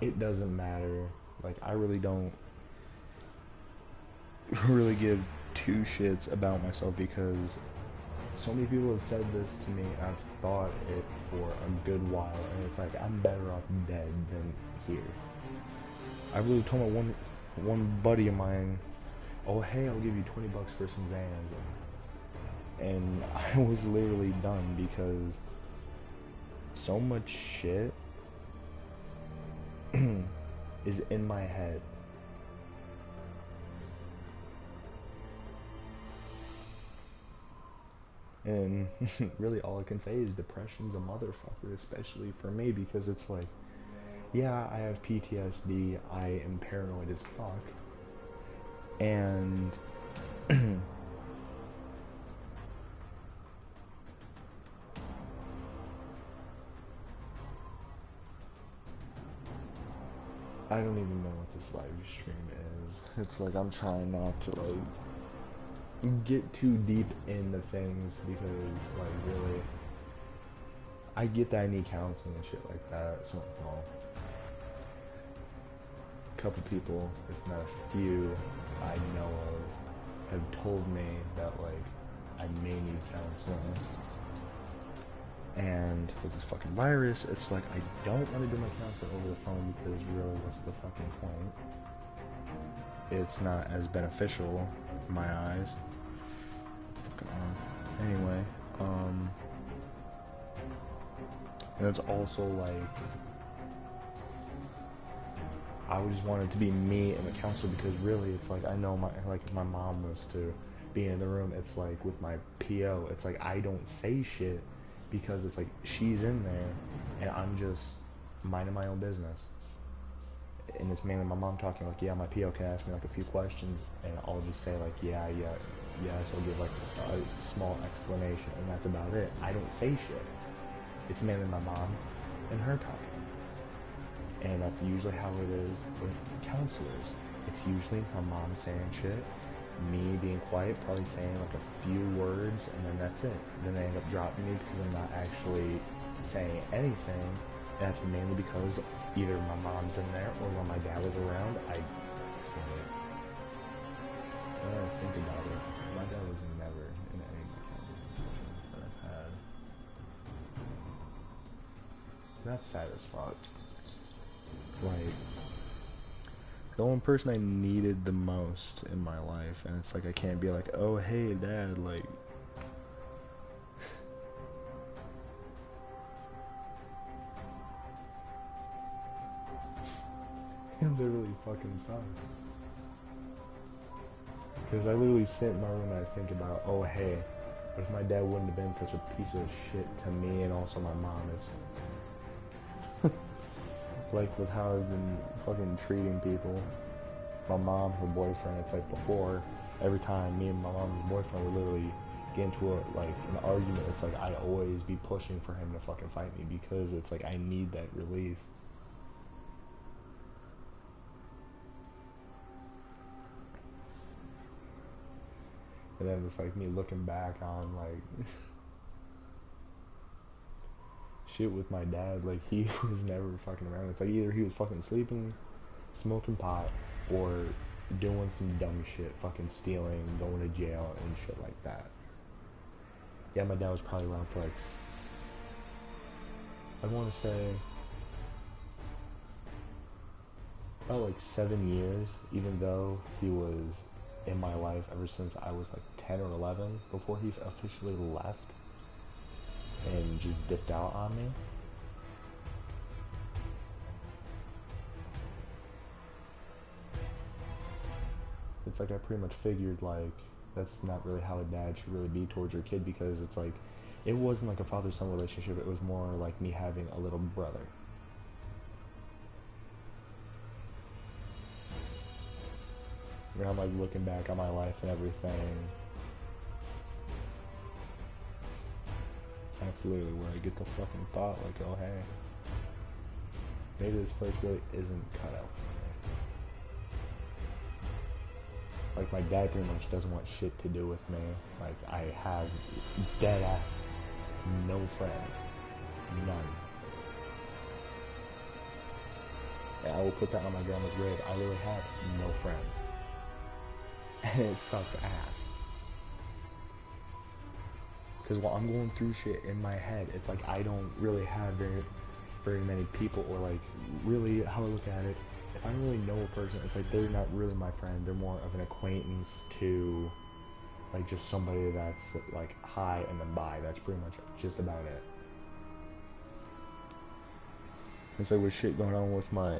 it doesn't matter. Like, I really don't really give two shits about myself, because so many people have said this to me, and I've thought it for a good while, and it's like, I'm better off dead than here. I really told my one buddy of mine, oh hey, I'll give you 20 bucks for some Xans, and I was literally done, because so much shit is in my head. And really all I can say is depression's a motherfucker, especially for me, because it's like, yeah, I have PTSD, I am paranoid as fuck, and I don't even know what this live stream is. It's like, I'm trying not to, like, get too deep into things, because, like, really, I get that I need counseling and shit like that, so, well, a couple people, if not a few, I know of, have told me that, like, I may need counseling. And with this fucking virus, it's like, I don't want to do my counseling over the phone, because really, what's the fucking point? it's not as beneficial in my eyes. Anyway, and it's also like, I always wanted to be me in the council, because really it's like, I know if my mom was to be in the room, it's like with my PO, it's like I don't say shit because it's like she's in there and I'm just minding my own business. And it's mainly my mom talking, like, yeah, my PO can ask me like a few questions and I'll just say like, yeah, yes, I'll give like a small explanation and that's about it. I don't say shit. It's mainly my mom and her talking. And that's usually how it is with counselors. It's usually my mom saying shit, me being quiet, probably saying like a few words, and then that's it. Then they end up dropping me because I'm not actually saying anything. And that's mainly because either my mom's in there or when my dad was around, I don't think about it. My dad was never in any of my conversations that I've had. That's sad as fuck. Like, the only person I needed the most in my life, and it's like I can't be like, oh hey dad, like, it literally fucking sucks. Because I literally sit in my room and I think about, oh hey, what if my dad wouldn't have been such a piece of shit to me and also my mom is. Like with how I've been fucking treating people. My mom, her boyfriend, it's like before, every time me and my mom's boyfriend would literally get into an argument, it's like I'd always be pushing for him to fucking fight me because it's like I need that release. And then it's like me looking back on like shit with my dad, like he was never fucking around. It's like either he was fucking sleeping, smoking pot, or doing some dumb shit, fucking stealing, going to jail and shit like that. Yeah, my dad was probably around for like, I want to say about like 7 years, even though he was in my life ever since I was like 10 or 11, before he officially left and just dipped out on me. It's like I pretty much figured like that's not really how a dad should really be towards your kid, because it's like it wasn't like a father-son relationship, it was more like me having a little brother. And I'm like looking back on my life and everything. That's literally where I get the fucking thought, like, oh hey, maybe this place really isn't cut out for me. Like my dad pretty much doesn't want shit to do with me. Like I have dead ass no friends. None. And I will put that on my grandma's grave. I literally have no friends. And it sucks ass. Because while I'm going through shit in my head, it's like I don't really have very many people, or like really how I look at it, if I really know a person, it's like they're not really my friend, they're more of an acquaintance to like just somebody that's like hi and then bye. That's pretty much just about it. It's like with shit going on with my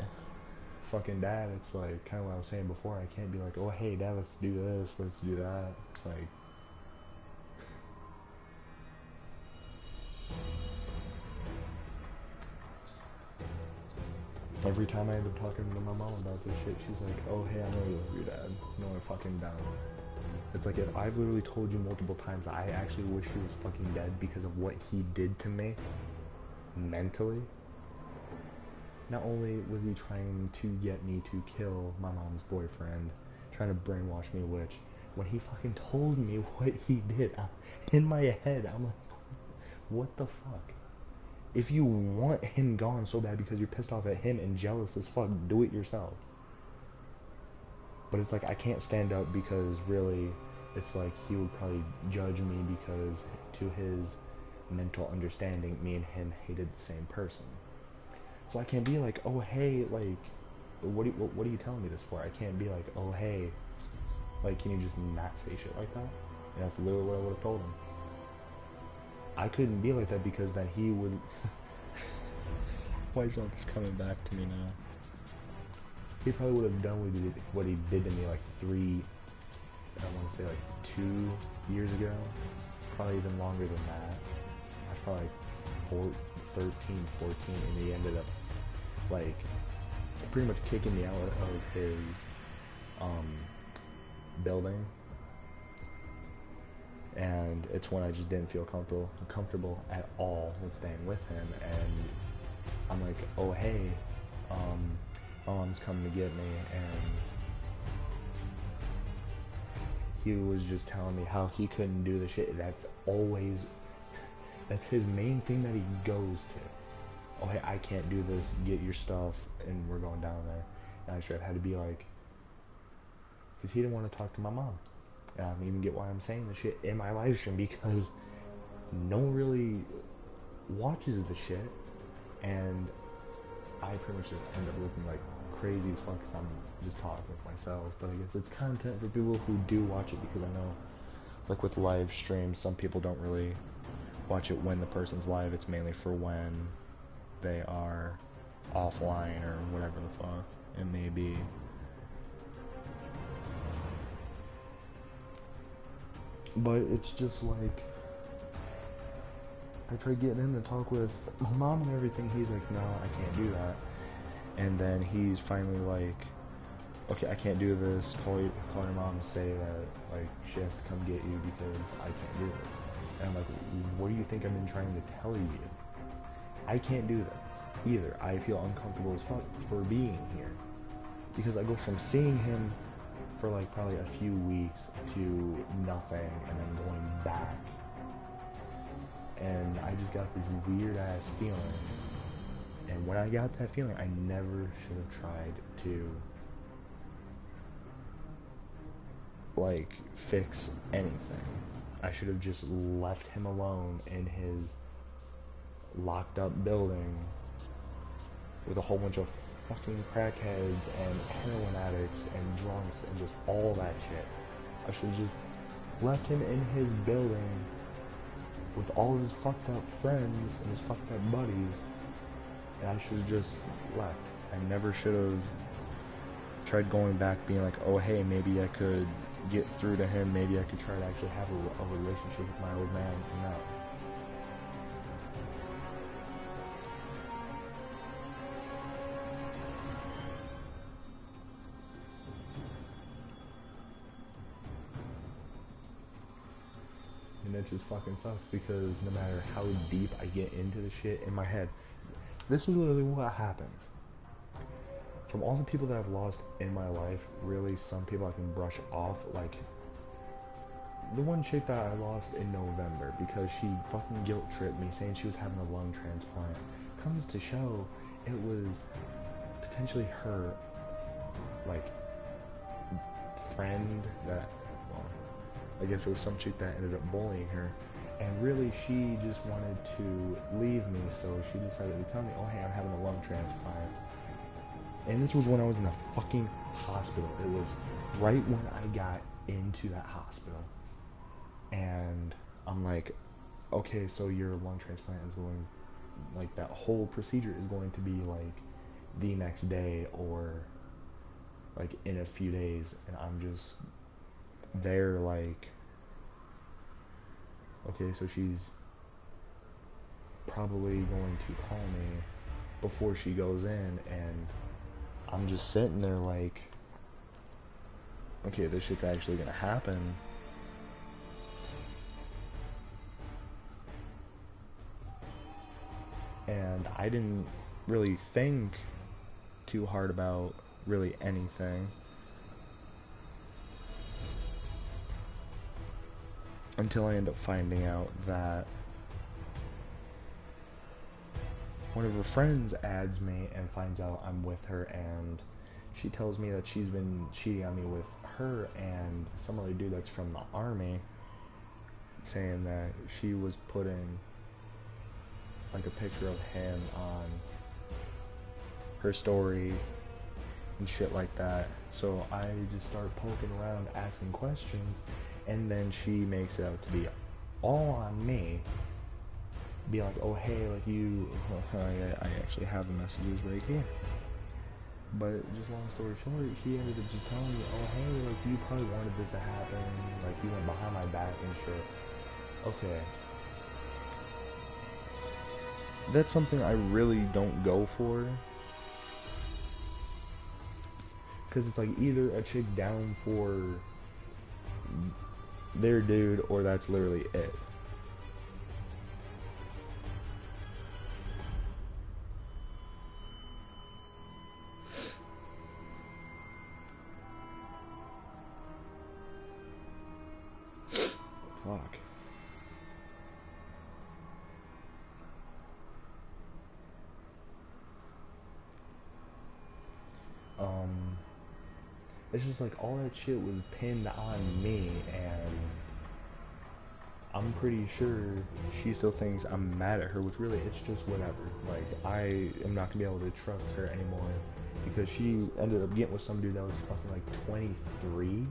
fucking dad, it's like kind of what I was saying before, I can't be like, oh hey dad, let's do this, let's do that. Like, every time I end up talking to my mom about this shit, she's like, oh hey, I know you love your dad. No, I'm fucking down. It's like, if I've literally told you multiple times I actually wish he was fucking dead because of what he did to me mentally. Not only was he trying to get me to kill my mom's boyfriend, trying to brainwash me, which when he fucking told me what he did, in my head I'm like, what the fuck? If you want him gone so bad because you're pissed off at him and jealous as fuck, do it yourself. But it's like I can't stand up because really it's like he would probably judge me because to his mental understanding, me and him hated the same person. So I can't be like, oh hey, like, what are you telling me this for? I can't be like, oh hey, like, can you just not say shit like that? And that's literally what I would have told him. I couldn't be like that because then he would. Why is all this coming back to me now? He probably would have done what he did to me like I want to say like 2 years ago. Probably even longer than that. I was probably like 13, 14, and he ended up like pretty much kicking me out of his building. And it's when I just didn't feel comfortable at all with staying with him. And I'm like, oh hey, my mom's coming to get me, and he was just telling me how he couldn't do the shit. That's his main thing that he goes to. Oh hey, I can't do this, get your stuff, and we're going down there. And I straight had to be like, because he didn't want to talk to my mom. And I don't even get why I'm saying this shit in my live stream, because no one really watches the shit, and I pretty much just end up looking like crazy as fuck because I'm just talking with myself. But I guess it's content for people who do watch it, because I know, like with live streams, some people don't really watch it when the person's live. It's mainly for when they are offline or whatever the fuck it may be. But it's just like, I tried getting him to talk with my mom and everything. He's like, no, I can't do that. And then he's finally like, okay, I can't do this. Call your mom and say that like she has to come get you because I can't do this. And I'm like, what do you think I've been trying to tell you? I can't do this either. I feel uncomfortable as fuck for being here, because I go from seeing him for like probably a few weeks to nothing, and then going back, and I just got this weird ass feeling. And when I got that feeling, I never should have tried to like fix anything. I should have just left him alone in his locked up building with a whole bunch of fucking crackheads and heroin addicts and drunks and just all that shit. I should have just left him in his building with all his fucked up friends and his fucked up buddies, and I should have just left. I never should have tried going back being like, oh hey, maybe I could get through to him, maybe I could try to actually have a relationship with my old man. No. And it just fucking sucks, because no matter how deep I get into the shit in my head, this is literally what happens. From all the people that I've lost in my life, really some people I can brush off, like the one chick that I lost in November because she fucking guilt tripped me saying she was having a lung transplant. Comes to show, it was potentially her, like, friend that, well, I guess it was some chick that ended up bullying her, and really she just wanted to leave me, so she decided to tell me, oh hey, I'm having a lung transplant. And this was when I was in a fucking hospital. It was right when I got into that hospital. And I'm like, okay, so your lung transplant is going, like, that whole procedure is going to be like the next day or like in a few days. And I'm just there like, okay, so she's probably going to call me before she goes in, and I'm just sitting there like, okay, this shit's actually gonna happen. And I didn't really think too hard about really anything until I end up finding out that one of her friends adds me and finds out I'm with her, and she tells me that she's been cheating on me with her and some other dude that's from the army, saying that she was putting like a picture of him on her story and shit like that. So I just start poking around, asking questions, and then she makes it out to be all on me. Be like, oh hey, like you, I actually have the messages right here. But just long story short, she ended up just telling me, oh hey, like you probably wanted this to happen, like you went behind my back and shit. Okay. That's something I really don't go for. Because it's like either a chick down for their dude or that's literally it. Fuck. It's just like all that shit was pinned on me, and I'm pretty sure she still thinks I'm mad at her, which really it's just whatever. Like I am not gonna be able to trust her anymore because she ended up getting with some dude that was fucking like 23,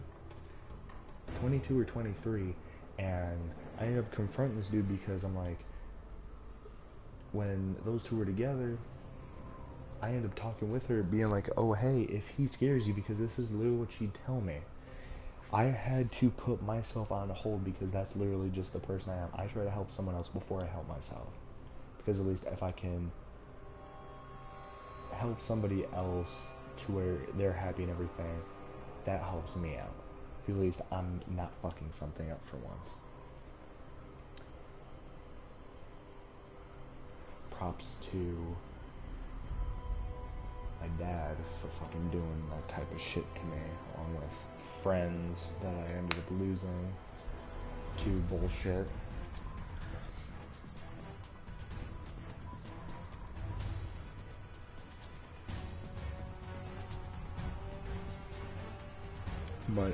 22 or 23, and I ended up confronting this dude because I'm like, when those two were together, I ended up talking with her, being like, oh hey, if he scares you, because this is literally what she'd tell me. I had to put myself on hold because that's literally just the person I am. I try to help someone else before I help myself. Because at least if I can help somebody else to where they're happy and everything, that helps me out. Because at least I'm not fucking something up for once. Props to my dad for fucking doing that type of shit to me, along with friends that I ended up losing to bullshit. But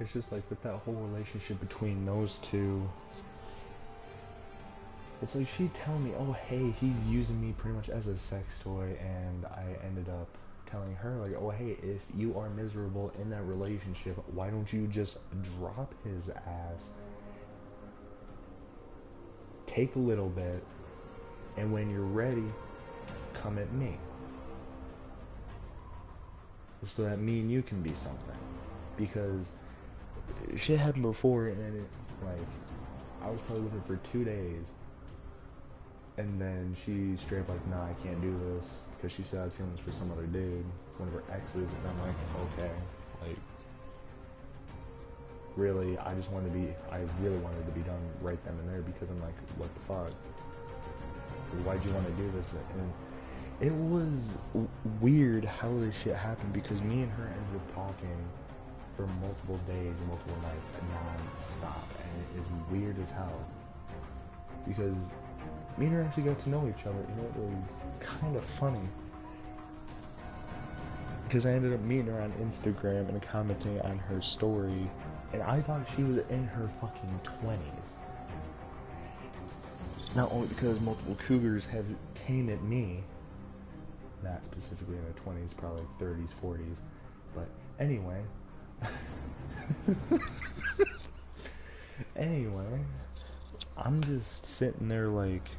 it's just like with that whole relationship between those two, it's like she'd tell me, oh hey, he's using me pretty much as a sex toy, and I ended up telling her like, oh hey, if you are miserable in that relationship, why don't you just drop his ass, take a little bit, and when you're ready, come at me, so that me and you can be something. Because shit happened before, and it, like, I was probably with her for 2 days, and then she straight up like, nah, I can't do this, because she said I had feelings for some other dude, one of her exes, and I'm like, okay, like, really, I really wanted to be done right then and there, because I'm like, what the fuck, why'd you want to do this? And it was weird how this shit happened, because me and her ended up talking for multiple days, multiple nights, non-stop, and it is weird as hell, because me and her actually got to know each other, and it was kind of funny, because I ended up meeting her on Instagram and commenting on her story, and I thought she was in her fucking 20s, not only because multiple cougars have came at me, not specifically in their 20s, probably 30s, 40s, but anyway, anyway, I'm just sitting there like,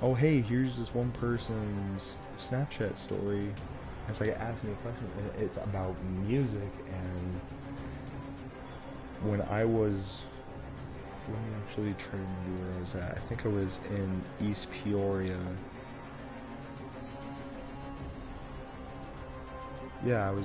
oh hey, here's this one person's Snapchat story. It's like asking me a question, and it's about music, and when I was, let me actually try to remember where I was at. I think I was in East Peoria. Yeah, I was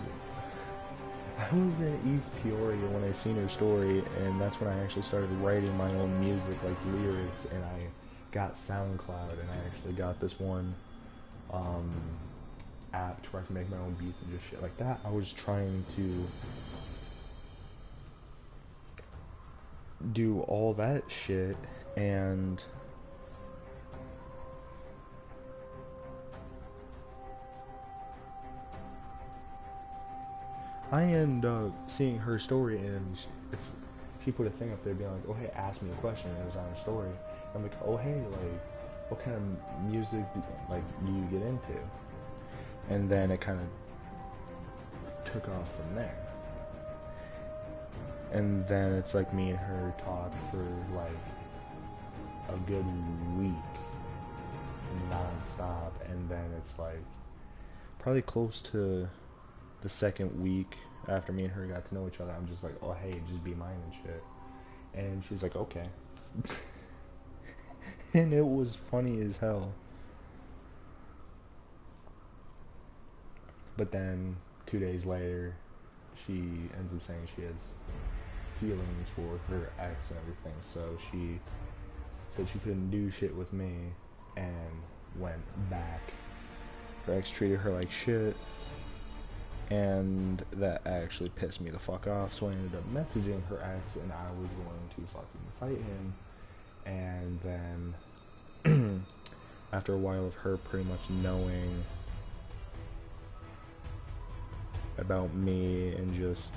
in East Peoria when I seen her story, and that's when I actually started writing my own music, like lyrics, and I got SoundCloud, and I actually got this one, app to where I can make my own beats and just shit like that. I was trying to do all that shit, and I end up seeing her story, and she put a thing up there being like, oh hey, ask me a question, and it was on her story. And I'm like, oh hey, like, what kind of music do you get into? And then it kind of took off from there. And then it's like me and her talk for like a good week, non-stop, and then it's like probably close to the second week after me and her got to know each other, I'm just like, oh hey, just be mine and shit. And she's like, okay. And it was funny as hell. But then 2 days later, she ends up saying she has feelings for her ex and everything, so she said she couldn't do shit with me and went back. Her ex treated her like shit, and that actually pissed me the fuck off, so I ended up messaging her ex, and I was going to fucking fight him. And then after a while of her pretty much knowing about me, and just,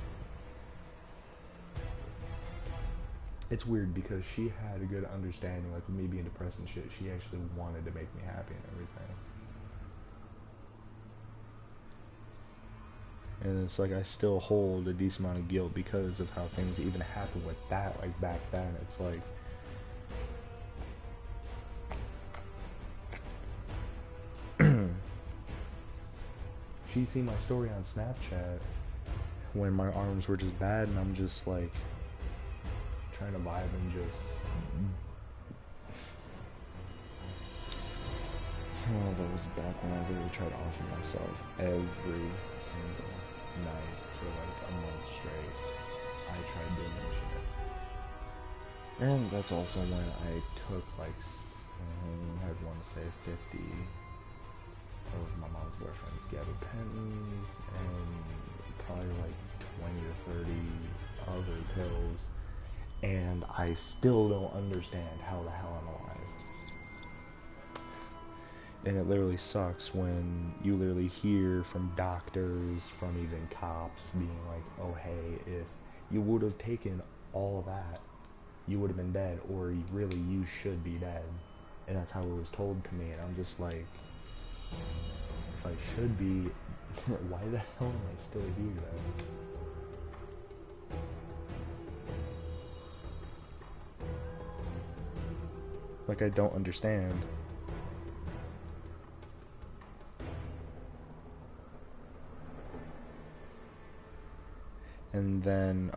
it's weird because she had a good understanding, like me being depressed and shit, she actually wanted to make me happy and everything. And it's like I still hold a decent amount of guilt because of how things even happened with that, like back then. It's like, she seen my story on Snapchat when my arms were just bad, and I'm just like trying to vibe and just oh, that was back when I literally tried to offer myself every single night for like a month straight. I tried doing that shit. And that's also when I took like, I want to say 50 of my mom's boyfriend's gabapentins and probably like 20 or 30 other pills, and I still don't understand how the hell I'm alive. And it literally sucks when you literally hear from doctors, from even cops, being like, oh hey, if you would have taken all of that, you would have been dead, or really you should be dead. And that's how it was told to me, and I'm just like, if I should be, why the hell am I still here then? Like, I don't understand. And then,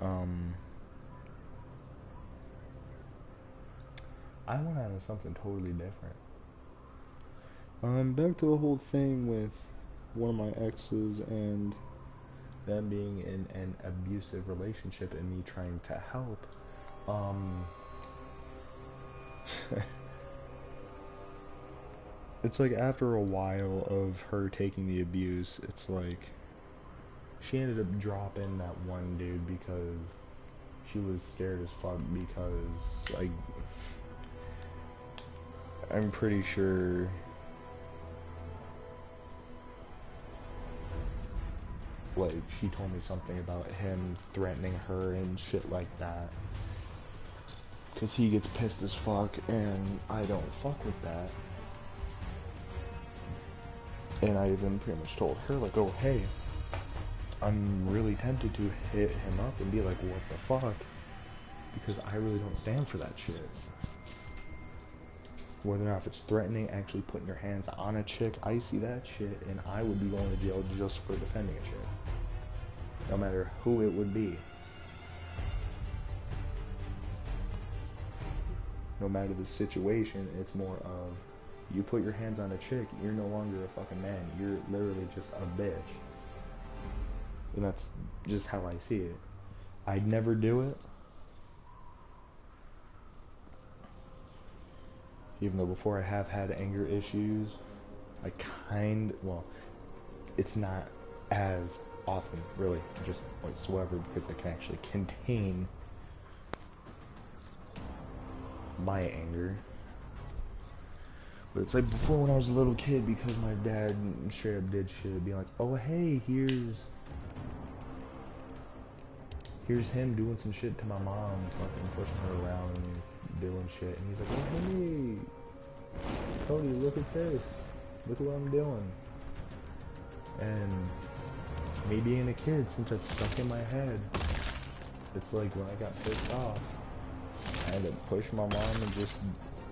I went on to something totally different. Back to the whole thing with one of my exes and them being in an abusive relationship and me trying to help. It's like after a while of her taking the abuse, it's like she ended up dropping that one dude because she was scared as fuck, because I'm pretty sure like she told me something about him threatening her and shit like that, because he gets pissed as fuck, and I don't fuck with that. And I even pretty much told her, like, oh hey, I'm really tempted to hit him up and be like, what the fuck, because I really don't stand for that shit. Whether or not if it's threatening, actually putting your hands on a chick, I see that shit, and I would be going to jail just for defending a chick. No matter who it would be. No matter the situation, it's more of, you put your hands on a chick, you're no longer a fucking man. You're literally just a bitch. And that's just how I see it. I'd never do it. Even though before I have had anger issues, it's not as often, really, just whatsoever, because I can actually contain my anger. But it's like before when I was a little kid, because my dad straight up did shit, being like, oh hey, here's him doing some shit to my mom, fucking pushing her around and doing shit, and he's like, oh hey, Cody, look at this, look at what I'm doing. And me being a kid, since it's stuck in my head, it's like when I got pissed off, I ended up pushing my mom, and just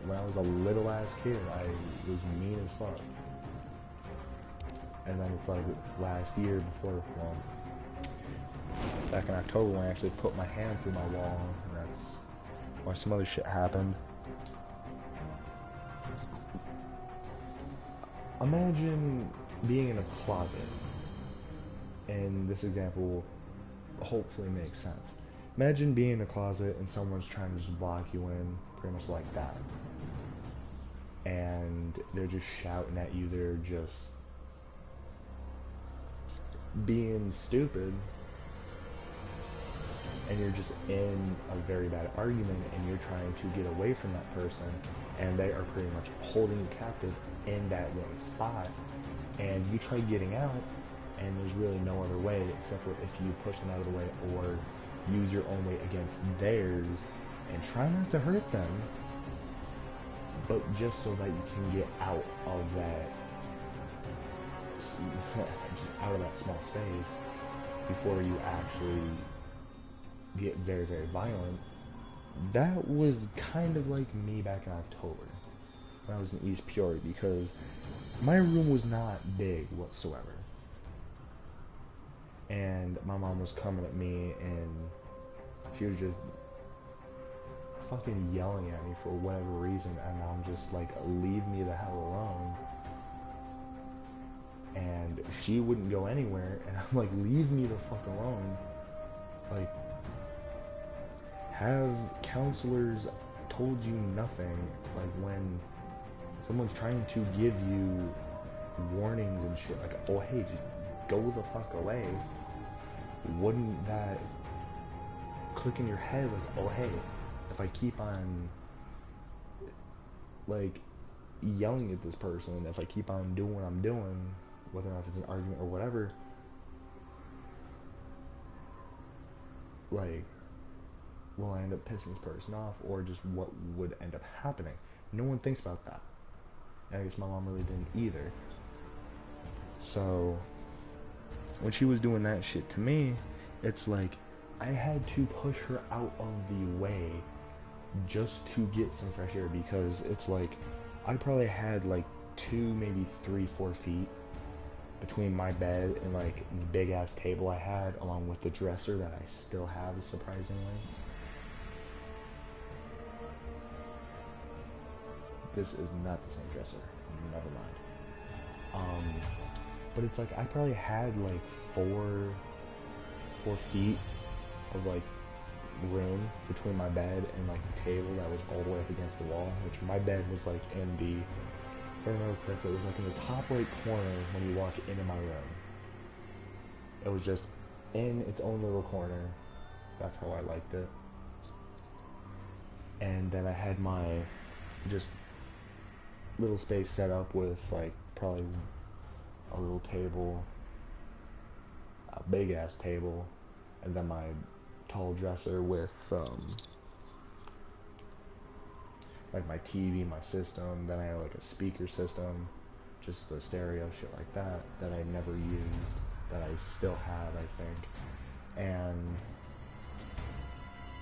when I was a little ass kid, I was mean as fuck. And then it's like last year before, well, back in October when I actually put my hand through my wall, and that's why some other shit happened. Imagine being in a closet, and this example will hopefully make sense. Imagine being in a closet and someone's trying to just block you in, pretty much like that. And they're just shouting at you, they're just being stupid, and you're just in a very bad argument, and you're trying to get away from that person, and they are pretty much holding you captive in that one spot, and you try getting out, and there's really no other way except for if you push them out of the way or use your own weight against theirs and try not to hurt them, but just so that you can get out of that just out of that small space before you actually get very, very violent. That was kind of like me back in October when I was in East Peoria, because my room was not big whatsoever, and my mom was coming at me and she was just fucking yelling at me for whatever reason, and I'm just like, leave me the hell alone. And she wouldn't go anywhere, and I'm like, leave me the fuck alone. Like, have counselors told you nothing? Like, when someone's trying to give you warnings and shit, like, oh hey, just go the fuck away, wouldn't that click in your head, like, oh hey, if I keep on like yelling at this person, if I keep on doing what I'm doing, whether or not it's an argument or whatever, like, will I end up pissing this person off, or just what would end up happening? No one thinks about that. And I guess my mom really didn't either. So when she was doing that shit to me, it's like I had to push her out of the way just to get some fresh air, because it's like I probably had like 2, maybe 3, 4 feet between my bed and like the big ass table I had, along with the dresser that I still have, surprisingly. This is not the same dresser, never mind. But it's like I probably had like 4 feet of like room between my bed and like the table that was all the way up against the wall, which my bed was like in the, if I remember correctly, it was like in the top right corner when you walk into my room. It was just in its own little corner. That's how I liked it. And then I had my just little space set up with like probably a little table, a big ass table, and then my tall dresser with like my TV, my system. Then I had like a speaker system, just the stereo shit like that I never used, that I still have, I think. And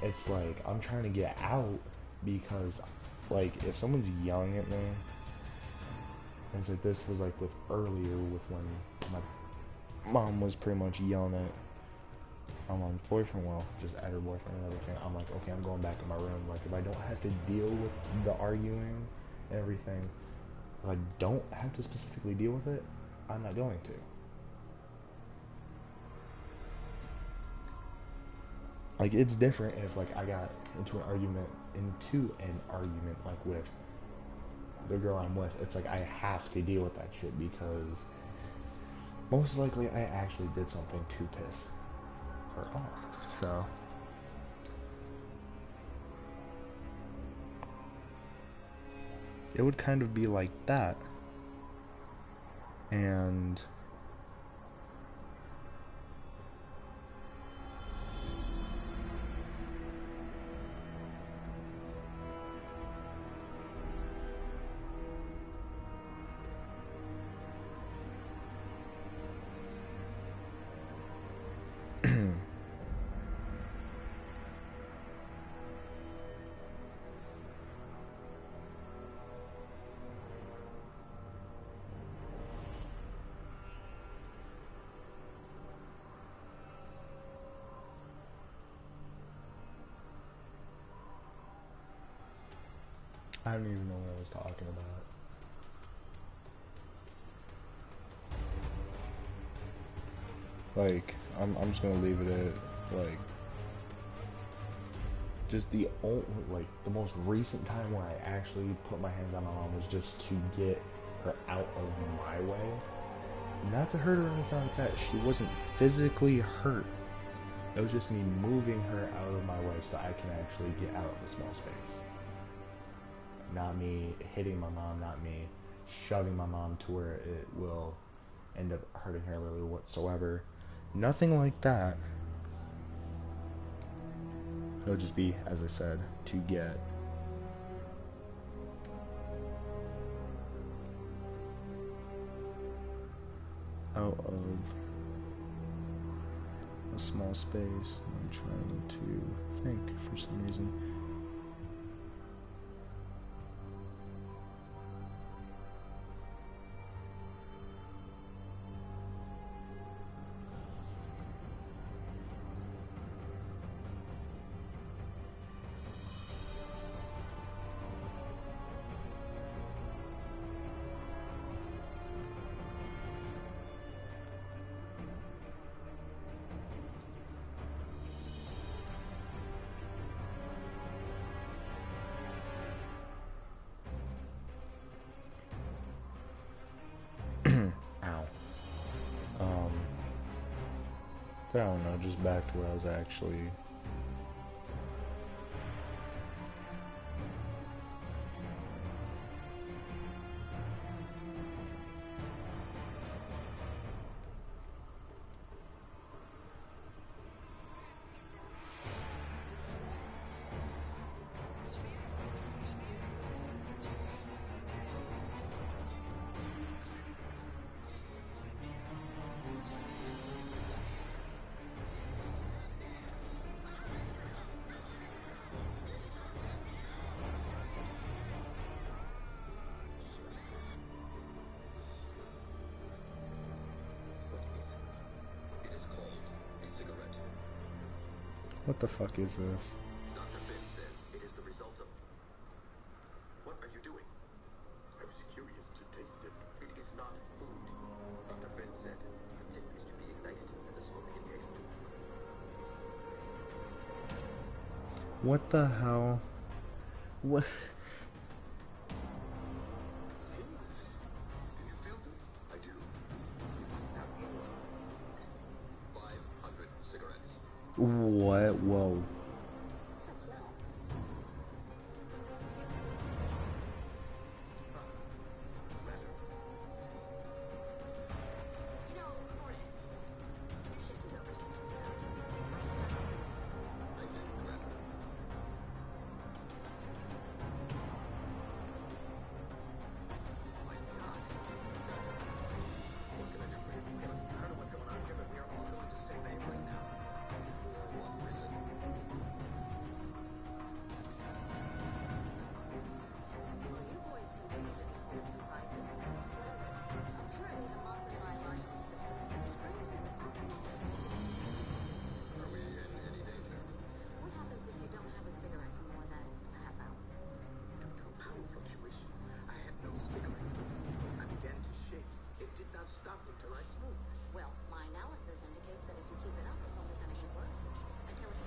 it's like I'm trying to get out, because like if someone's yelling at me, and it's like this was like with earlier with when my mom was pretty much yelling at my mom's boyfriend, well, just at her boyfriend and everything. I'm like, okay, I'm going back in my room. Like, if I don't have to deal with the arguing and everything, if I don't have to specifically deal with it, I'm not going to. Like, it's different if like I got into an argument like with the girl I'm with. It's like I have to deal with that shit, because most likely I actually did something to piss her off. So it would kind of be like that. And I don't even know what I was talking about. Like, I'm just gonna leave it at, like, just the most recent time where I actually put my hands on my mom was just to get her out of my way. Not to hurt her or anything like that. She wasn't physically hurt. It was just me moving her out of my way so I can actually get out of the small space. Not me hitting my mom, not me shoving my mom to where it will end up hurting her literally whatsoever. Nothing like that. It'll just be, as I said, to get out of a small space. I'm trying to think for some reason. I don't know, just back to where I was actually. What the fuck is this? Dr. Finn says it is the result of... What are you doing? I was curious to taste it. It is not food. Dr. Finn said the tip is to be ignited in the smoke inhalation. What the hell? What? Do you feel them? I do. Have more. 500 cigarettes. What? Whoa.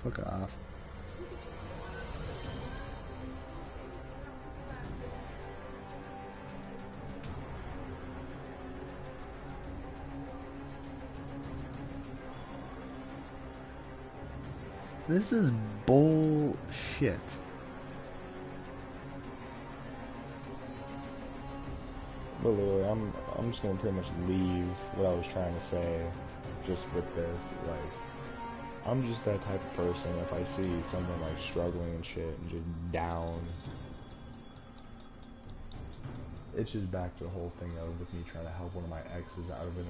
Fuck off. This is bullshit. But literally, I'm just gonna pretty much leave what I was trying to say just with this. Like, I'm just that type of person. If I see someone like struggling and shit and just down, it's just back to the whole thing of with me trying to help one of my exes out of an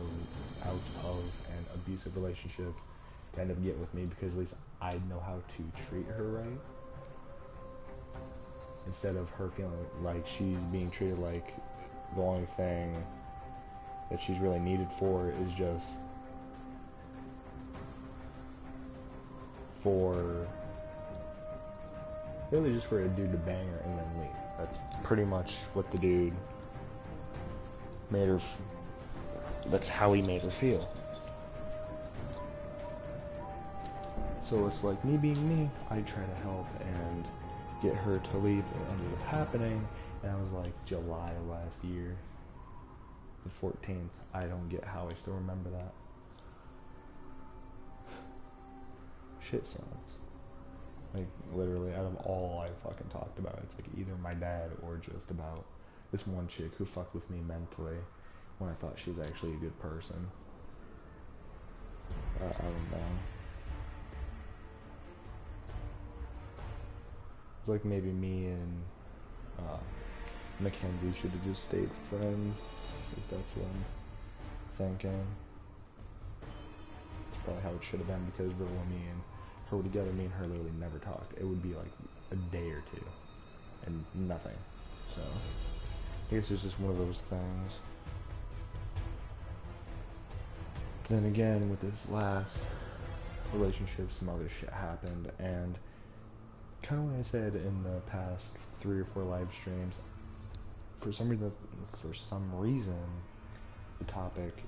abusive relationship to end up getting with me, because at least I know how to treat her right, instead of her feeling like she's being treated like the only thing that she's really needed for is just for really just for a dude to bang her and then leave. That's pretty much what the dude made her. That's how he made her feel. So it's like, me being me, I try to help and get her to leave. It ended up happening, and I was like July of last year, the 14th. I don't get how I still remember that. Shit sucks. Like, literally, out of all I fucking talked about, it's like either my dad or just about this one chick who fucked with me mentally when I thought she was actually a good person. I don't know. It's like maybe me and Mackenzie should have just stayed friends, if that's what I'm thinking. It's probably how it should have been, because really when me and her were together, me and her literally never talked. It would be like a day or two and nothing. So I guess it's just one of those things. Then again, with this last relationship, some other shit happened, and kind of what I said in the past 3 or 4 live streams, for some reason, the topic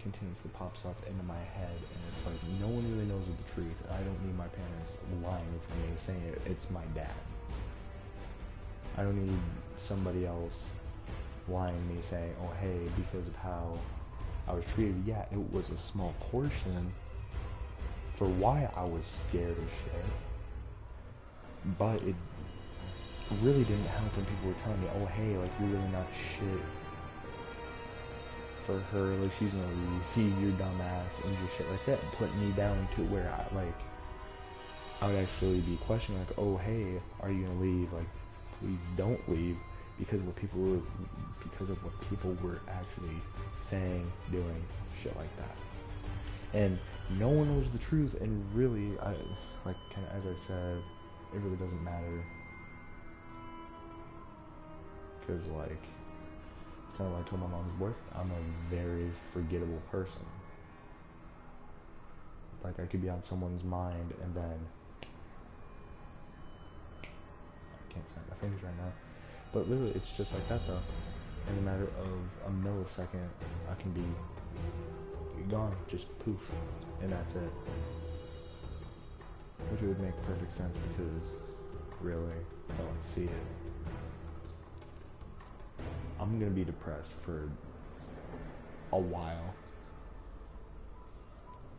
continuously pops up into my head, and it's like, no one really knows the truth. I don't need my parents lying for me, saying it's my dad. I don't need somebody else lying to me saying, oh hey, because of how I was treated. Yeah, it was a small portion for why I was scared of shit, but it really didn't help when people were telling me, oh hey, like, you're really not shit for her, like, she's gonna leave, you're dumbass, and just shit like that, putting me down to where I would actually be questioning, like, oh hey, are you gonna leave? Like, please don't leave, because of what people were actually saying, doing, shit like that. And no one knows the truth, and really, like, kind of as I said, it really doesn't matter, because, like, kind of like I told my mom's boyfriend, I'm a very forgettable person. Like, I could be on someone's mind, and then I can't snap my fingers right now, but literally, it's just like that, though. In a matter of a millisecond, I can be gone, just poof, and that's it. Which would make perfect sense, because really, I don't see it. I'm gonna be depressed for a while.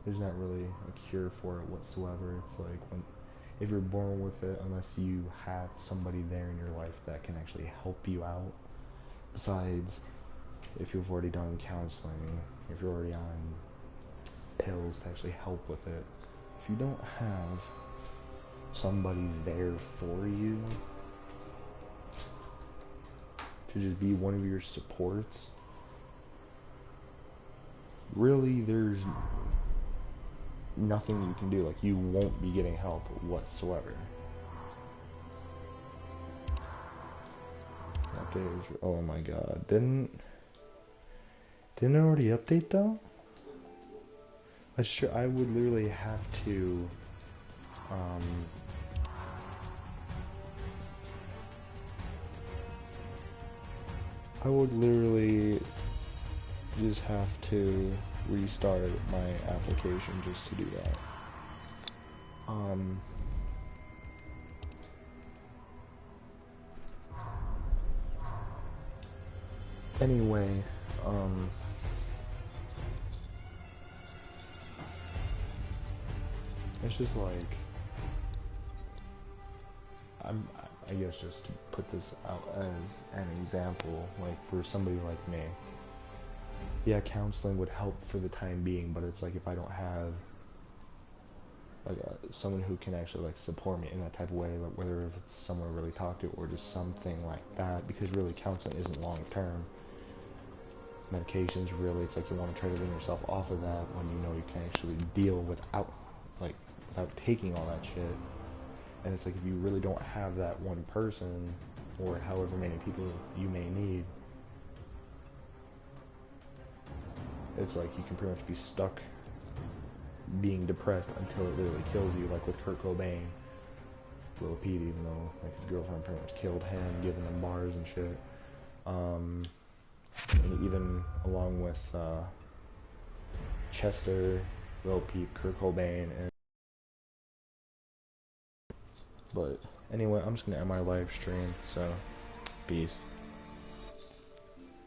There's not really a cure for it whatsoever. It's like, if you're born with it, unless you have somebody there in your life that can actually help you out, besides if you've already done counseling, if you're already on pills to actually help with it. If you don't have somebody there for you to just be one of your supports, really, there's nothing you can do. Like, you won't be getting help whatsoever. Update is, oh my god, didn't it already update though? I would literally have to I would literally just have to restart my application just to do that. Anyway, it's just like, I guess just to put this out as an example, like for somebody like me, yeah, counseling would help for the time being, but it's like if I don't have like someone who can actually like support me in that type of way, like whether if it's someone to really talk to or just something like that, because really counseling isn't long term. Medications, really, it's like you want to try to wean yourself off of that when you know you can actually deal without taking all that shit. And it's like if you really don't have that one person or however many people you may need, it's like you can pretty much be stuck being depressed until it literally kills you, like with Kurt Cobain, Lil Peep, even though like his girlfriend pretty much killed him, giving him bars and shit. And even along with Chester, Lil Peep, Kurt Cobain, and but anyway, I'm just gonna end my live stream, so peace.